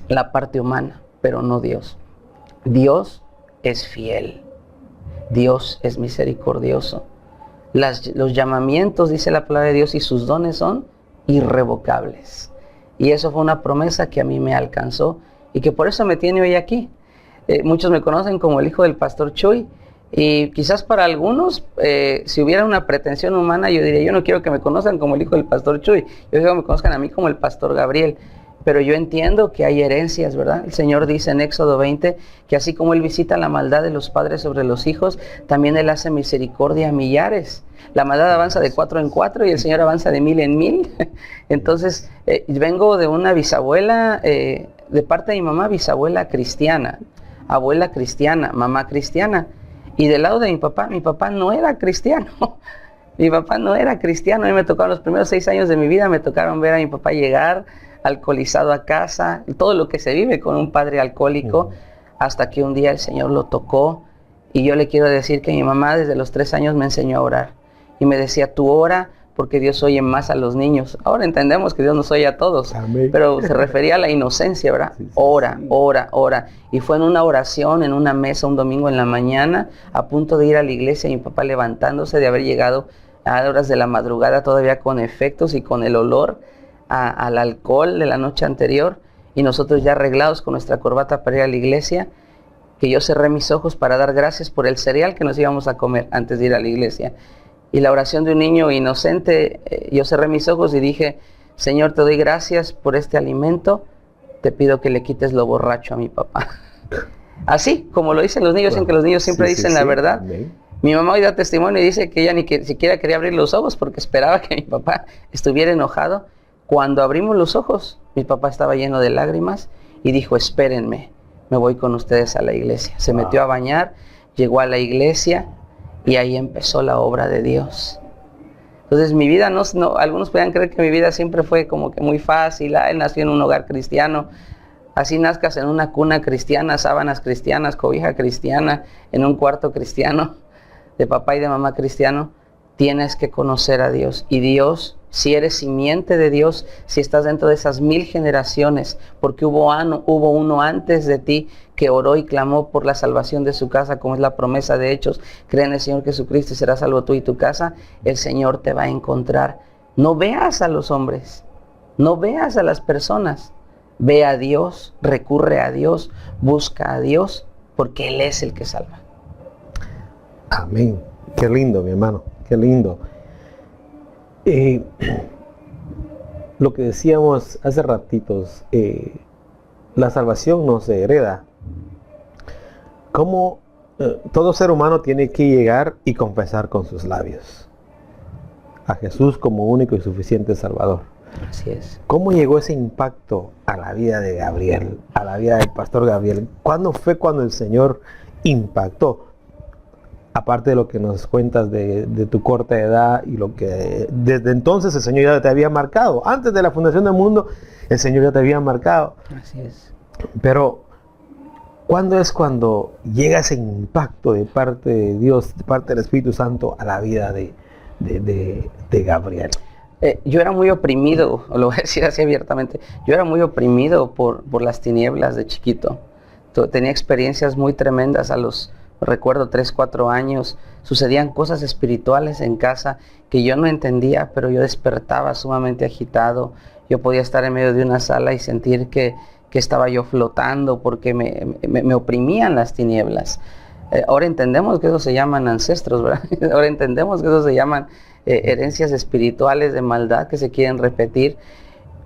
la parte humana, pero no Dios. Dios es fiel. Dios es misericordioso. Los llamamientos, dice la palabra de Dios, y sus dones son irrevocables. Y eso fue una promesa que a mí me alcanzó y que por eso me tiene hoy aquí. Muchos me conocen como el hijo del pastor Chuy, y quizás para algunos, si hubiera una pretensión humana, yo diría, yo no quiero que me conozcan como el hijo del pastor Chuy, yo quiero que me conozcan a mí como el pastor Gabriel. Pero yo entiendo que hay herencias, ¿verdad? El Señor dice en Éxodo 20 que así como Él visita la maldad de los padres sobre los hijos, también Él hace misericordia a millares. La maldad avanza de 4 en 4 y el Señor avanza de 1000 en 1000. Entonces, vengo de una bisabuela, de parte de mi mamá, bisabuela cristiana, abuela cristiana, mamá cristiana. Y del lado de mi papá no era cristiano. Mi papá no era cristiano. A mí me tocaron los primeros 6 años de mi vida, me tocaron ver a mi papá llegar alcoholizado a casa, todo lo que se vive con un padre alcohólico, hasta que un día el Señor lo tocó. Y yo le quiero decir que mi mamá desde los 3 años me enseñó a orar. Y me decía, tú ora porque Dios oye más a los niños. Ahora entendemos que Dios nos oye a todos. Amén. Pero se refería a la inocencia, ¿verdad? Sí, sí, ora, sí. Ora. Y fue en una oración, en una mesa, un domingo en la mañana, a punto de ir a la iglesia, y mi papá levantándose de haber llegado a horas de la madrugada, todavía con efectos y con el olor al alcohol de la noche anterior, y nosotros ya arreglados con nuestra corbata para ir a la iglesia, que yo cerré mis ojos para dar gracias por el cereal que nos íbamos a comer antes de ir a la iglesia. Y la oración de un niño inocente, yo cerré mis ojos y dije, Señor, te doy gracias por este alimento, te pido que le quites lo borracho a mi papá. Así, como lo dicen los niños, en que los niños siempre dicen la verdad. Amén. Mi mamá hoy da testimonio y dice que ella siquiera quería abrir los ojos porque esperaba que mi papá estuviera enojado. Cuando abrimos los ojos, mi papá estaba lleno de lágrimas y dijo, espérenme, me voy con ustedes a la iglesia. Se metió a bañar, llegó a la iglesia y ahí empezó la obra de Dios. Entonces mi vida, algunos pueden creer que mi vida siempre fue como que muy fácil. Él nació en un hogar cristiano. Así nazcas en una cuna cristiana, sábanas cristianas, cobija cristiana, en un cuarto cristiano, de papá y de mamá cristiano. tienes que conocer a Dios. Y Dios, si eres simiente de Dios, si estás dentro de esas 1000 generaciones, porque hubo uno antes de ti que oró y clamó por la salvación de su casa, como es la promesa de Hechos, cree en el Señor Jesucristo y serás salvo tú y tu casa, el Señor te va a encontrar. No veas a los hombres, no veas a las personas, ve a Dios, recurre a Dios, busca a Dios, porque Él es el que salva. Amén. Qué lindo, mi hermano, qué lindo. Lo que decíamos hace ratitos, la salvación no se hereda. Como todo ser humano tiene que llegar y confesar con sus labios a Jesús como único y suficiente Salvador. Así es. ¿Cómo llegó ese impacto a la vida de Gabriel, a la vida del pastor Gabriel? ¿Cuándo fue cuando el Señor impactó? Aparte de lo que nos cuentas de tu corta edad y lo que desde entonces el Señor ya te había marcado. Antes de la fundación del mundo, el Señor ya te había marcado. Así es. Pero, ¿cuándo es cuando llega ese impacto de parte de Dios, de parte del Espíritu Santo a la vida de Gabriel? Yo era muy oprimido, lo voy a decir así abiertamente, yo era muy oprimido por las tinieblas de chiquito. Tenía experiencias muy tremendas recuerdo 3, 4 años, sucedían cosas espirituales en casa que yo no entendía, pero yo despertaba sumamente agitado. Yo podía estar en medio de una sala y sentir que estaba yo flotando porque me oprimían las tinieblas. Ahora entendemos que eso se llaman ancestros, ¿verdad? Ahora entendemos que eso se llaman herencias espirituales de maldad que se quieren repetir.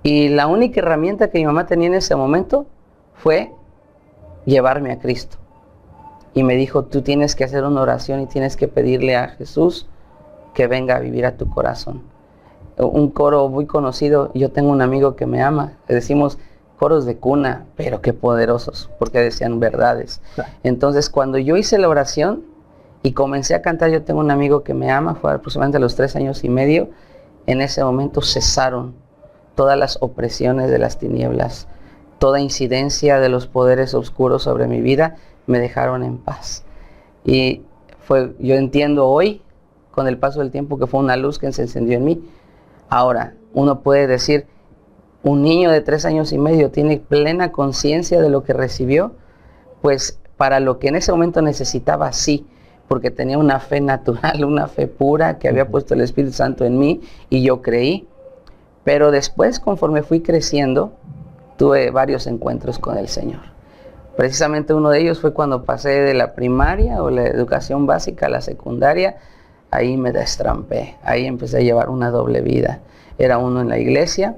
Y la única herramienta que mi mamá tenía en ese momento fue llevarme a Cristo. Y me dijo, tú tienes que hacer una oración y tienes que pedirle a Jesús que venga a vivir a tu corazón. Un coro muy conocido, yo tengo un amigo que me ama, le decimos coros de cuna, pero qué poderosos, porque decían verdades. Entonces, cuando yo hice la oración y comencé a cantar, yo tengo un amigo que me ama, fue aproximadamente a los 3 años y medio, en ese momento cesaron todas las opresiones de las tinieblas, toda incidencia de los poderes oscuros sobre mi vida, me dejaron en paz. Y yo entiendo hoy, con el paso del tiempo, que fue una luz que se encendió en mí. Ahora, uno puede decir, un niño de 3 años y medio tiene plena conciencia de lo que recibió, pues para lo que en ese momento necesitaba, sí, porque tenía una fe natural, una fe pura que había puesto el Espíritu Santo en mí y yo creí. Pero después, conforme fui creciendo, tuve varios encuentros con el Señor. Precisamente uno de ellos fue cuando pasé de la primaria o la educación básica a la secundaria. Ahí me destrampé, ahí empecé a llevar una doble vida. Era uno en la iglesia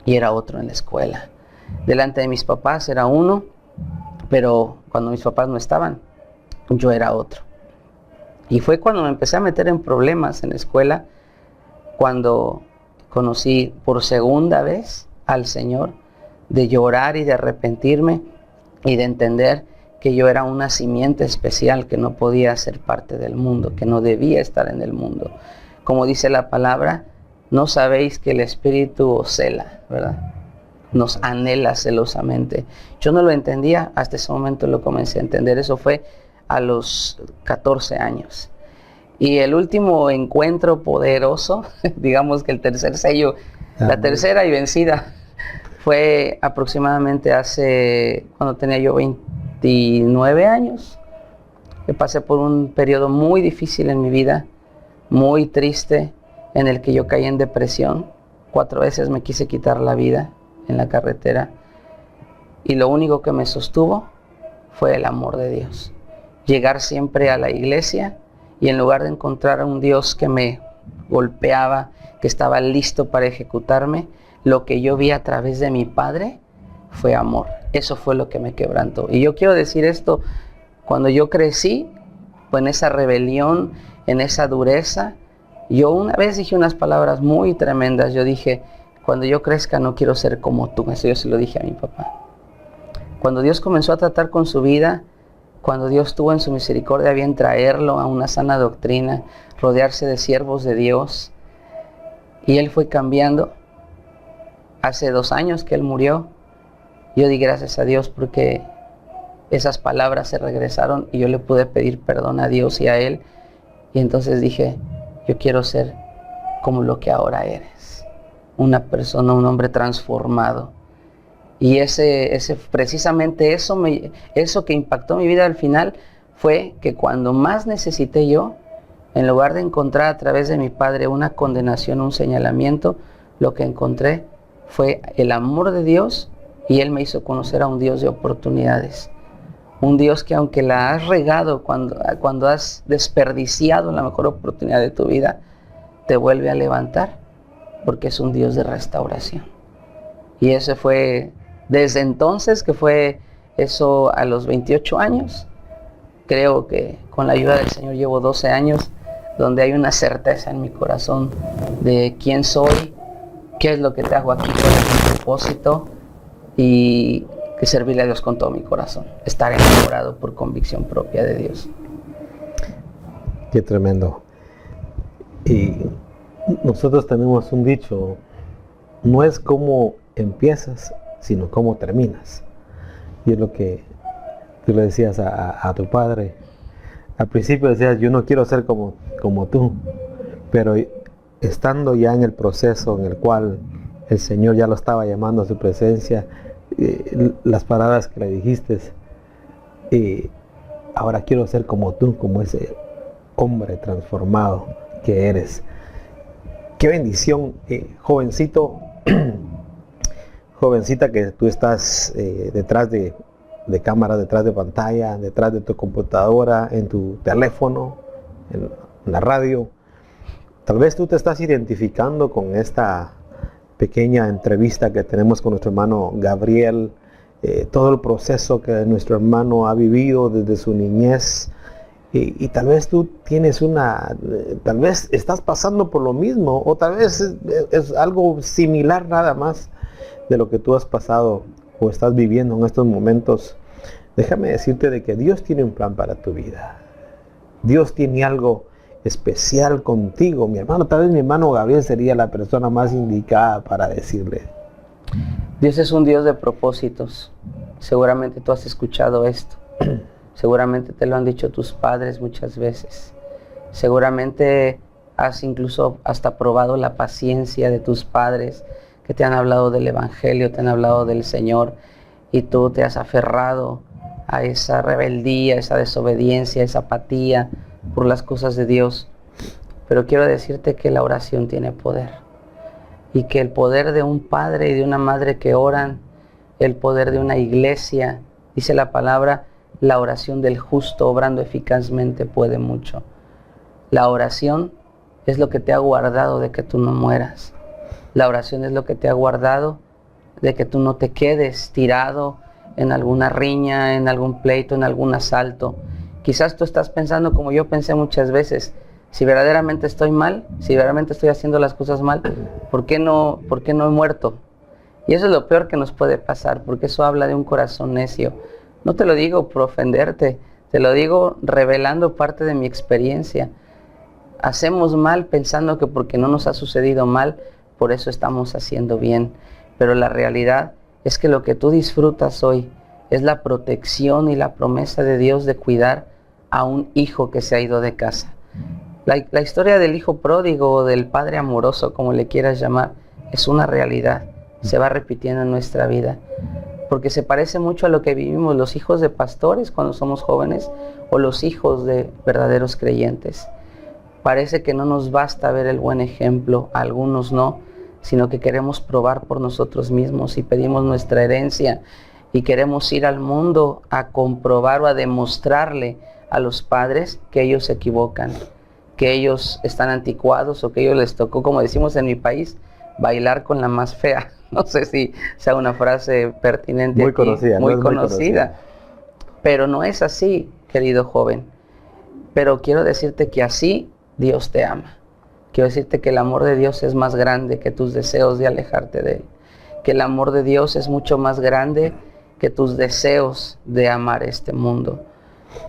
y era otro en la escuela. Delante de mis papás era uno, pero cuando mis papás no estaban, yo era otro. Y fue cuando me empecé a meter en problemas en la escuela, cuando conocí por segunda vez al Señor, de llorar y de arrepentirme y de entender que yo era una simiente especial que no podía ser parte del mundo, que no debía estar en el mundo. Como dice la palabra, no sabéis que el Espíritu os cela, ¿verdad? Nos anhela celosamente. Yo no lo entendía, hasta ese momento lo comencé a entender. Eso fue a los 14 años. Y el último encuentro poderoso, digamos que el tercer sello, la tercera y vencida, fue aproximadamente cuando tenía yo 29 años. Que pasé por un periodo muy difícil en mi vida, muy triste, en el que yo caí en depresión. 4 veces me quise quitar la vida en la carretera. Y lo único que me sostuvo fue el amor de Dios. Llegar siempre a la iglesia y en lugar de encontrar a un Dios que me golpeaba, que estaba listo para ejecutarme, lo que yo vi a través de mi padre fue amor. Eso fue lo que me quebrantó. Y yo quiero decir esto, cuando yo crecí, pues en esa rebelión, en esa dureza, yo una vez dije unas palabras muy tremendas. Yo dije, cuando yo crezca no quiero ser como tú. Eso yo se lo dije a mi papá. Cuando Dios comenzó a tratar con su vida, cuando Dios tuvo en su misericordia bien traerlo a una sana doctrina, rodearse de siervos de Dios, y él fue cambiando. Hace 2 años que él murió, yo di gracias a Dios porque esas palabras se regresaron y yo le pude pedir perdón a Dios y a él. Y entonces dije, yo quiero ser como lo que ahora eres, una persona, un hombre transformado. Y precisamente eso que impactó mi vida al final fue que cuando más necesité yo, en lugar de encontrar a través de mi padre una condenación, un señalamiento, lo que encontré fue el amor de Dios, y Él me hizo conocer a un Dios de oportunidades. Un Dios que aunque la has regado, cuando has desperdiciado la mejor oportunidad de tu vida, te vuelve a levantar, porque es un Dios de restauración. Y ese fue, desde entonces, que fue eso a los 28 años, creo que con la ayuda del Señor llevo 12 años, donde hay una certeza en mi corazón de quién soy, qué es lo que te hago aquí, cuál es mi propósito, y que servirle a Dios con todo mi corazón, estar enamorado por convicción propia de Dios. Qué tremendo. Y nosotros tenemos un dicho, no es cómo empiezas, sino cómo terminas. Y es lo que tú le decías a tu padre. Al principio decías, yo no quiero ser como tú, pero estando ya en el proceso en el cual el Señor ya lo estaba llamando a su presencia, las palabras que le dijiste, ahora quiero ser como tú, como ese hombre transformado que eres. Qué bendición, jovencito, jovencita, que tú estás detrás de cámara, detrás de pantalla, detrás de tu computadora, en tu teléfono, en la radio. Tal vez tú te estás identificando con esta pequeña entrevista que tenemos con nuestro hermano Gabriel, todo el proceso que nuestro hermano ha vivido desde su niñez, y tal vez tú tienes tal vez estás pasando por lo mismo, o tal vez es algo similar nada más de lo que tú has pasado o estás viviendo en estos momentos. Déjame decirte de que Dios tiene un plan para tu vida. Dios tiene algo especial contigo, mi hermano. Tal vez mi hermano Gabriel sería la persona más indicada para decirle. Dios es un Dios de propósitos. Seguramente tú has escuchado esto. Seguramente te lo han dicho tus padres muchas veces. Seguramente has incluso hasta probado la paciencia de tus padres, que te han hablado del Evangelio, te han hablado del Señor, y tú te has aferrado a esa rebeldía, esa desobediencia, esa apatía por las cosas de Dios. Pero quiero decirte que la oración tiene poder, y que el poder de un padre y de una madre que oran, el poder de una iglesia, dice la palabra, la oración del justo obrando eficazmente puede mucho. La oración es lo que te ha guardado de que tú no mueras. La oración es lo que te ha guardado de que tú no te quedes tirado en alguna riña, en algún pleito, en algún asalto. Quizás tú estás pensando como yo pensé muchas veces, si verdaderamente estoy mal, si verdaderamente estoy haciendo las cosas mal, ¿por qué no he muerto? Y eso es lo peor que nos puede pasar, porque eso habla de un corazón necio. No te lo digo por ofenderte, te lo digo revelando parte de mi experiencia. Hacemos mal pensando que porque no nos ha sucedido mal, por eso estamos haciendo bien. Pero la realidad es que lo que tú disfrutas hoy es la protección y la promesa de Dios de cuidar a un hijo que se ha ido de casa. La historia del hijo pródigo o del padre amoroso, como le quieras llamar, es una realidad. Se va repitiendo en nuestra vida, porque se parece mucho a lo que vivimos los hijos de pastores cuando somos jóvenes, o los hijos de verdaderos creyentes. Parece que no nos basta ver el buen ejemplo, a algunos no, sino que queremos probar por nosotros mismos y pedimos nuestra herencia, y queremos ir al mundo a comprobar o a demostrarle a los padres que ellos se equivocan, que ellos están anticuados, o que a ellos les tocó, como decimos en mi país, bailar con la más fea. No sé si sea una frase pertinente muy aquí, conocida, muy conocida. Pero no es así, querido joven. Pero quiero decirte que así Dios te ama. Quiero decirte que el amor de Dios es más grande que tus deseos de alejarte de Él. Que el amor de Dios es mucho más grande que tus deseos de amar este mundo.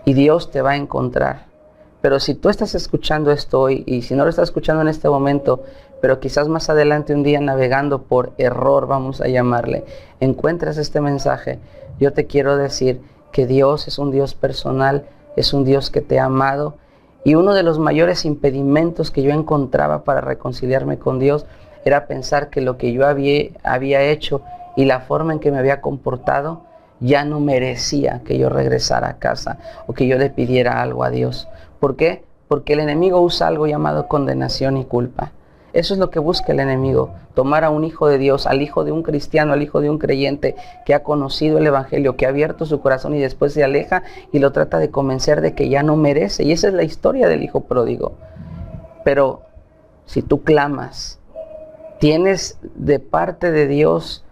Y Dios te va a encontrar. Pero si tú estás escuchando esto hoy, y si no lo estás escuchando en este momento, pero quizás más adelante un día navegando por error, vamos a llamarle, encuentras este mensaje, yo te quiero decir que Dios es un Dios personal, es un Dios que te ha amado, Y uno de los mayores impedimentos que yo encontraba para reconciliarme con Dios era pensar que lo que yo había hecho y la forma en que me había comportado ya no merecía que yo regresara a casa o que yo le pidiera algo a Dios. ¿Por qué? Porque el enemigo usa algo llamado condenación y culpa. Eso es lo que busca el enemigo, tomar a un hijo de Dios, al hijo de un cristiano, al hijo de un creyente que ha conocido el evangelio, que ha abierto su corazón y después se aleja y lo trata de convencer de que ya no merece. Y esa es la historia del hijo pródigo. Pero si tú clamas, tienes de parte de Dios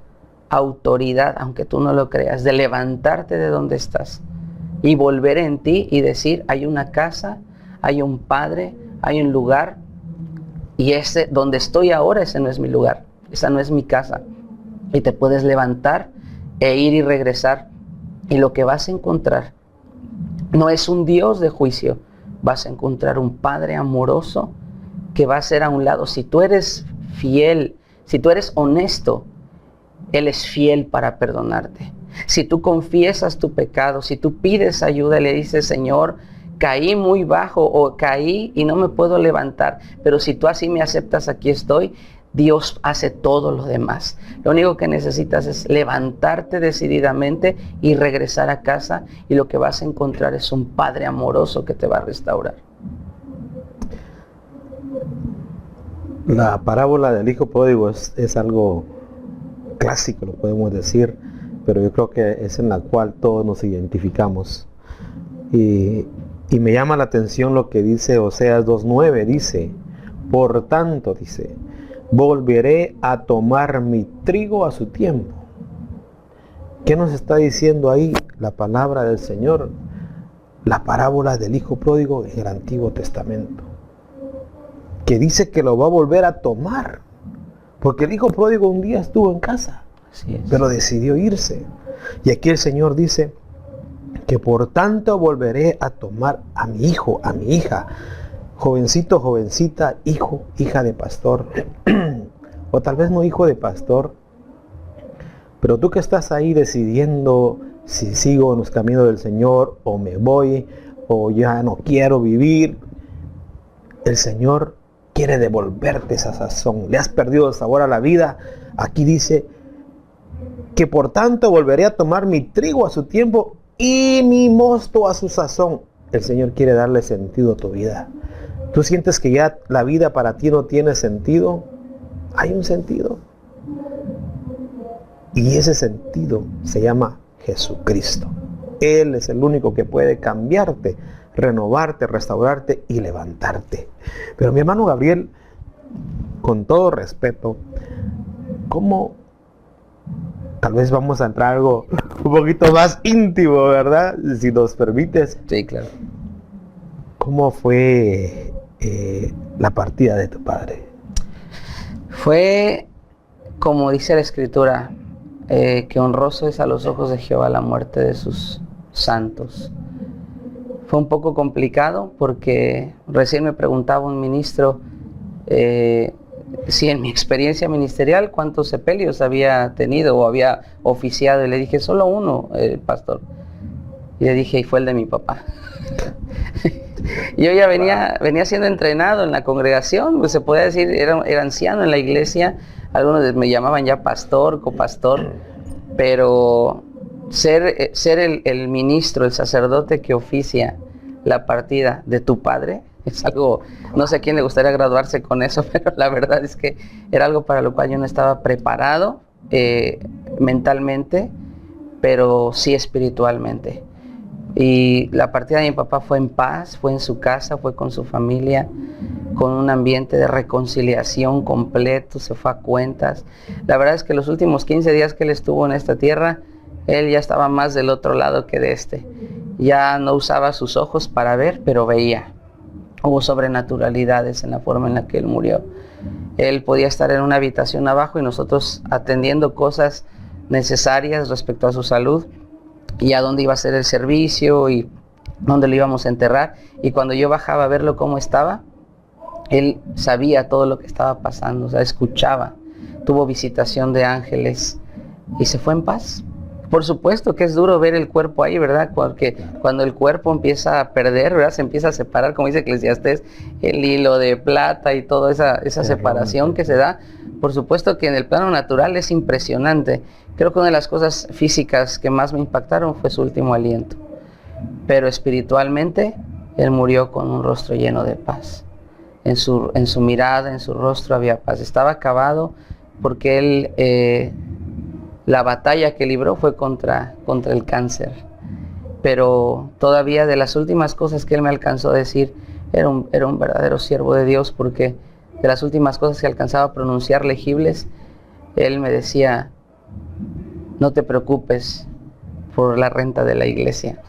autoridad, aunque tú no lo creas, de levantarte de donde estás y volver en ti y decir, hay una casa, hay un padre, hay un lugar, y ese donde estoy ahora, ese no es mi lugar, esa no es mi casa. Y te puedes levantar e ir y regresar, y lo que vas a encontrar no es un Dios de juicio, vas a encontrar un Padre amoroso que va a ser a un lado. Si tú eres fiel, si tú eres honesto, Él es fiel para perdonarte. Si tú confiesas tu pecado, si tú pides ayuda y le dices, Señor, caí muy bajo o caí y no me puedo levantar, pero si tú así me aceptas, aquí estoy, Dios hace todo lo demás. Lo único que necesitas es levantarte decididamente y regresar a casa, y lo que vas a encontrar es un Padre amoroso que te va a restaurar. La parábola del hijo pródigo es algo clásico, lo podemos decir, pero yo creo que es en la cual todos nos identificamos. Y me llama la atención lo que dice Oseas 2:9, dice, por tanto, dice, volveré a tomar mi trigo a su tiempo. ¿Qué nos está diciendo ahí la palabra del Señor? La parábola del hijo pródigo en el Antiguo Testamento, que dice que lo va a volver a tomar, porque el hijo pródigo un día estuvo en casa, pero decidió irse. Y aquí el Señor dice que por tanto volveré a tomar a mi hijo, a mi hija, jovencito, jovencita, hijo, hija de pastor, o tal vez no hijo de pastor, pero tú que estás ahí decidiendo si sigo en los caminos del Señor, o me voy, o ya no quiero vivir, el Señor quiere devolverte esa sazón. Le has perdido el sabor a la vida. Aquí dice que por tanto volveré a tomar mi trigo a su tiempo y mi mosto a su sazón. El Señor quiere darle sentido a tu vida. ¿Tú sientes que ya la vida para ti no tiene sentido? Hay un sentido. Y ese sentido se llama Jesucristo. Él es el único que puede cambiarte, renovarte, restaurarte y levantarte. Pero mi hermano Gabriel, con todo respeto, ¿cómo? Tal vez vamos a entrar a algo un poquito más íntimo, ¿verdad? Si nos permites. Sí, claro. ¿Cómo fue la partida de tu padre? Fue, como dice la Escritura, que honroso es a los ojos de Jehová la muerte de sus santos. Fue un poco complicado porque recién me preguntaba un ministro si en mi experiencia ministerial cuántos sepelios había tenido o había oficiado, y le dije solo uno, pastor. Y le dije, y fue el de mi papá. Yo ya venía siendo entrenado en la congregación, pues se podía decir, era anciano en la iglesia, algunos me llamaban ya pastor, copastor, pero ser el ministro, el sacerdote que oficia la partida de tu padre, es algo, no sé a quién le gustaría graduarse con eso, pero la verdad es que era algo para lo cual yo no estaba preparado mentalmente, pero sí espiritualmente. Y la partida de mi papá fue en paz, fue en su casa, fue con su familia, con un ambiente de reconciliación completo, se fue a cuentas. La verdad es que los últimos 15 días que él estuvo en esta tierra, él ya estaba más del otro lado que de este. Ya no usaba sus ojos para ver, pero veía. Hubo sobrenaturalidades en la forma en la que él murió. Él podía estar en una habitación abajo y nosotros atendiendo cosas necesarias respecto a su salud y a dónde iba a ser el servicio y dónde lo íbamos a enterrar. Y cuando yo bajaba a verlo cómo estaba, él sabía todo lo que estaba pasando, o sea, escuchaba. Tuvo visitación de ángeles y se fue en paz, Por supuesto que es duro ver el cuerpo ahí, ¿verdad? Porque cuando el cuerpo empieza a perder, ¿verdad? Se empieza a separar, como dice Eclesiastés, el hilo de plata y toda esa separación que se da. Por supuesto que en el plano natural es impresionante. Creo que una de las cosas físicas que más me impactaron fue su último aliento. Pero espiritualmente, él murió con un rostro lleno de paz. En su mirada, en su rostro había paz. Estaba acabado porque él... la batalla que libró fue contra el cáncer. Pero todavía de las últimas cosas que él me alcanzó a decir, era un verdadero siervo de Dios, porque de las últimas cosas que alcanzaba a pronunciar legibles, él me decía, no te preocupes por la renta de la iglesia.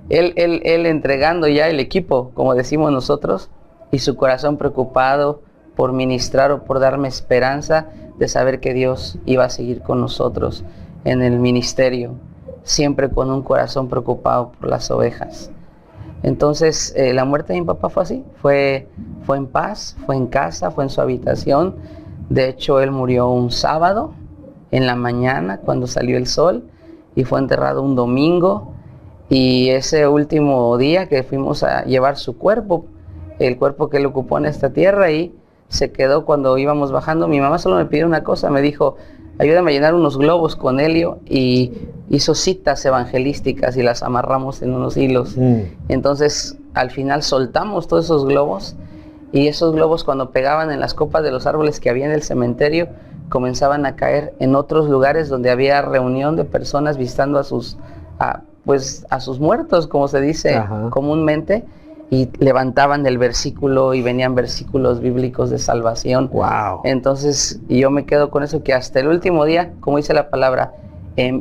él entregando ya el equipo, como decimos nosotros, y su corazón preocupado por ministrar o por darme esperanza de saber que Dios iba a seguir con nosotros en el ministerio, siempre con un corazón preocupado por las ovejas. Entonces la muerte de mi papá fue así, fue en paz, fue en casa, fue en su habitación. De hecho, él murió un sábado en la mañana cuando salió el sol y fue enterrado un domingo, y ese último día que fuimos a llevar su cuerpo, el cuerpo que él ocupó en esta tierra, y se quedó cuando íbamos bajando. Mi mamá solo me pidió una cosa, me dijo, ayúdame a llenar unos globos con helio, y hizo citas evangelísticas y las amarramos en unos hilos. Entonces al final soltamos todos esos globos, y esos globos, cuando pegaban en las copas de los árboles que había en el cementerio, comenzaban a caer en otros lugares donde había reunión de personas visitando a sus muertos, como se dice comúnmente, y levantaban el versículo y venían versículos bíblicos de salvación. Wow. Entonces yo me quedo con eso, que hasta el último día, como dice la palabra,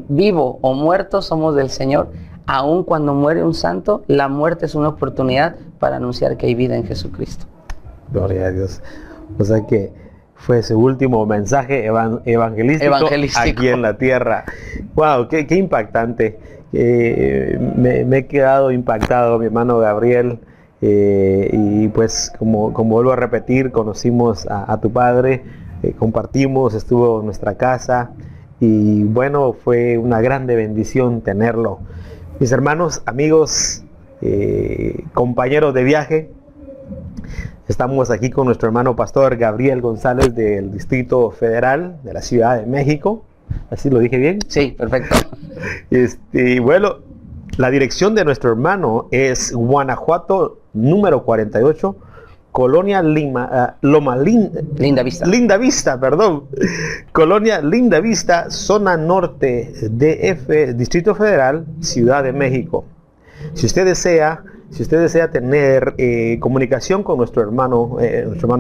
vivo o muerto somos del Señor. Aun cuando muere un santo, la muerte es una oportunidad para anunciar que hay vida en Jesucristo. Gloria a Dios. O sea que fue su último mensaje evangelístico aquí en la tierra. Wow, qué impactante. Me he quedado impactado, mi hermano Gabriel. Y pues como vuelvo a repetir, conocimos a tu padre, compartimos, estuvo en nuestra casa, y bueno, fue una grande bendición tenerlo. Mis hermanos, amigos, compañeros de viaje, estamos aquí con nuestro hermano pastor Gabriel González del Distrito Federal de la Ciudad de México. ¿Así lo dije bien? Sí, perfecto. Bueno, la dirección de nuestro hermano es Guanajuato número 48, Colonia Linda Vista. Linda Vista, perdón. Colonia Linda Vista, zona norte, DF, Distrito Federal, Ciudad de México. Si usted desea tener comunicación con nuestro hermano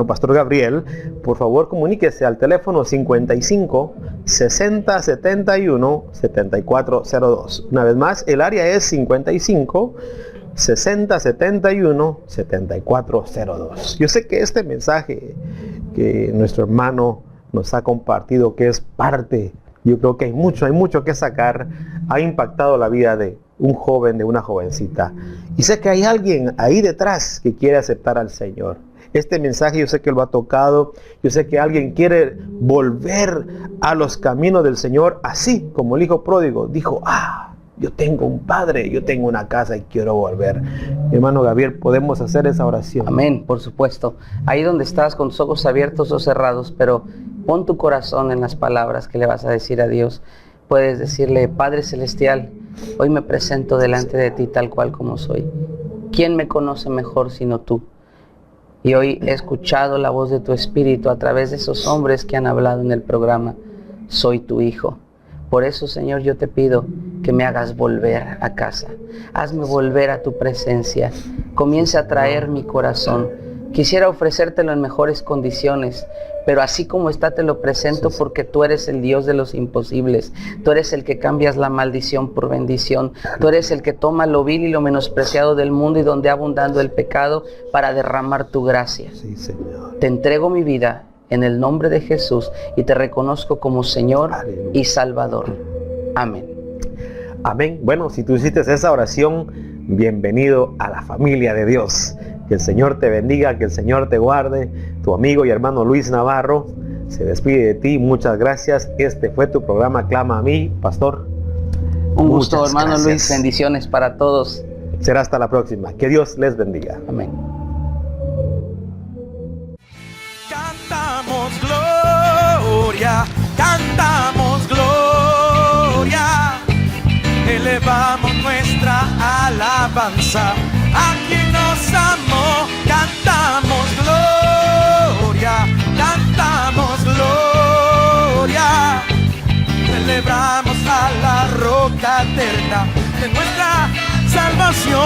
pastor Gabriel, por favor comuníquese al teléfono 55 60 71 7402. Una vez más, el área es 55 60 71 7402. Yo sé que este mensaje que nuestro hermano nos ha compartido, que es parte, yo creo que hay mucho que sacar, ha impactado la vida de un joven, de una jovencita. Y sé que hay alguien ahí detrás que quiere aceptar al Señor. Este mensaje yo sé que lo ha tocado. Yo sé que alguien quiere volver a los caminos del Señor, así como el hijo pródigo dijo, yo tengo un padre, yo tengo una casa y quiero volver. Mi hermano Gabriel, ¿podemos hacer esa oración? Amén, por supuesto. Ahí donde estás, con tus ojos abiertos o cerrados, pero pon tu corazón en las palabras que le vas a decir a Dios. Puedes decirle, Padre Celestial, hoy me presento delante de ti tal cual como soy. ¿Quién me conoce mejor sino tú? Y hoy he escuchado la voz de tu Espíritu a través de esos hombres que han hablado en el programa. Soy tu hijo. Por eso, Señor, yo te pido que me hagas volver a casa. Hazme volver a tu presencia. Comience a traer mi corazón. Quisiera ofrecértelo en mejores condiciones, pero así como está te lo presento, porque tú eres el Dios de los imposibles. Tú eres el que cambias la maldición por bendición. Tú eres el que toma lo vil y lo menospreciado del mundo y donde ha abundado el pecado para derramar tu gracia. Sí, Señor. Te entrego mi vida en el nombre de Jesús y te reconozco como Señor y Salvador. Amén. Amén. Bueno, si tú hiciste esa oración, bienvenido a la familia de Dios. Que el Señor te bendiga, que el Señor te guarde. Tu amigo y hermano Luis Navarro se despide de ti. Muchas gracias. Este fue tu programa Clama a mí, pastor. Un gusto, Muchas hermano gracias. Luis. Bendiciones para todos. Será hasta la próxima. Que Dios les bendiga. Amén. Cantamos gloria, cantamos gloria, elevamos nuestra alabanza a quien nos amó. Cantamos gloria, cantamos gloria, celebramos a la roca eterna de nuestra salvación.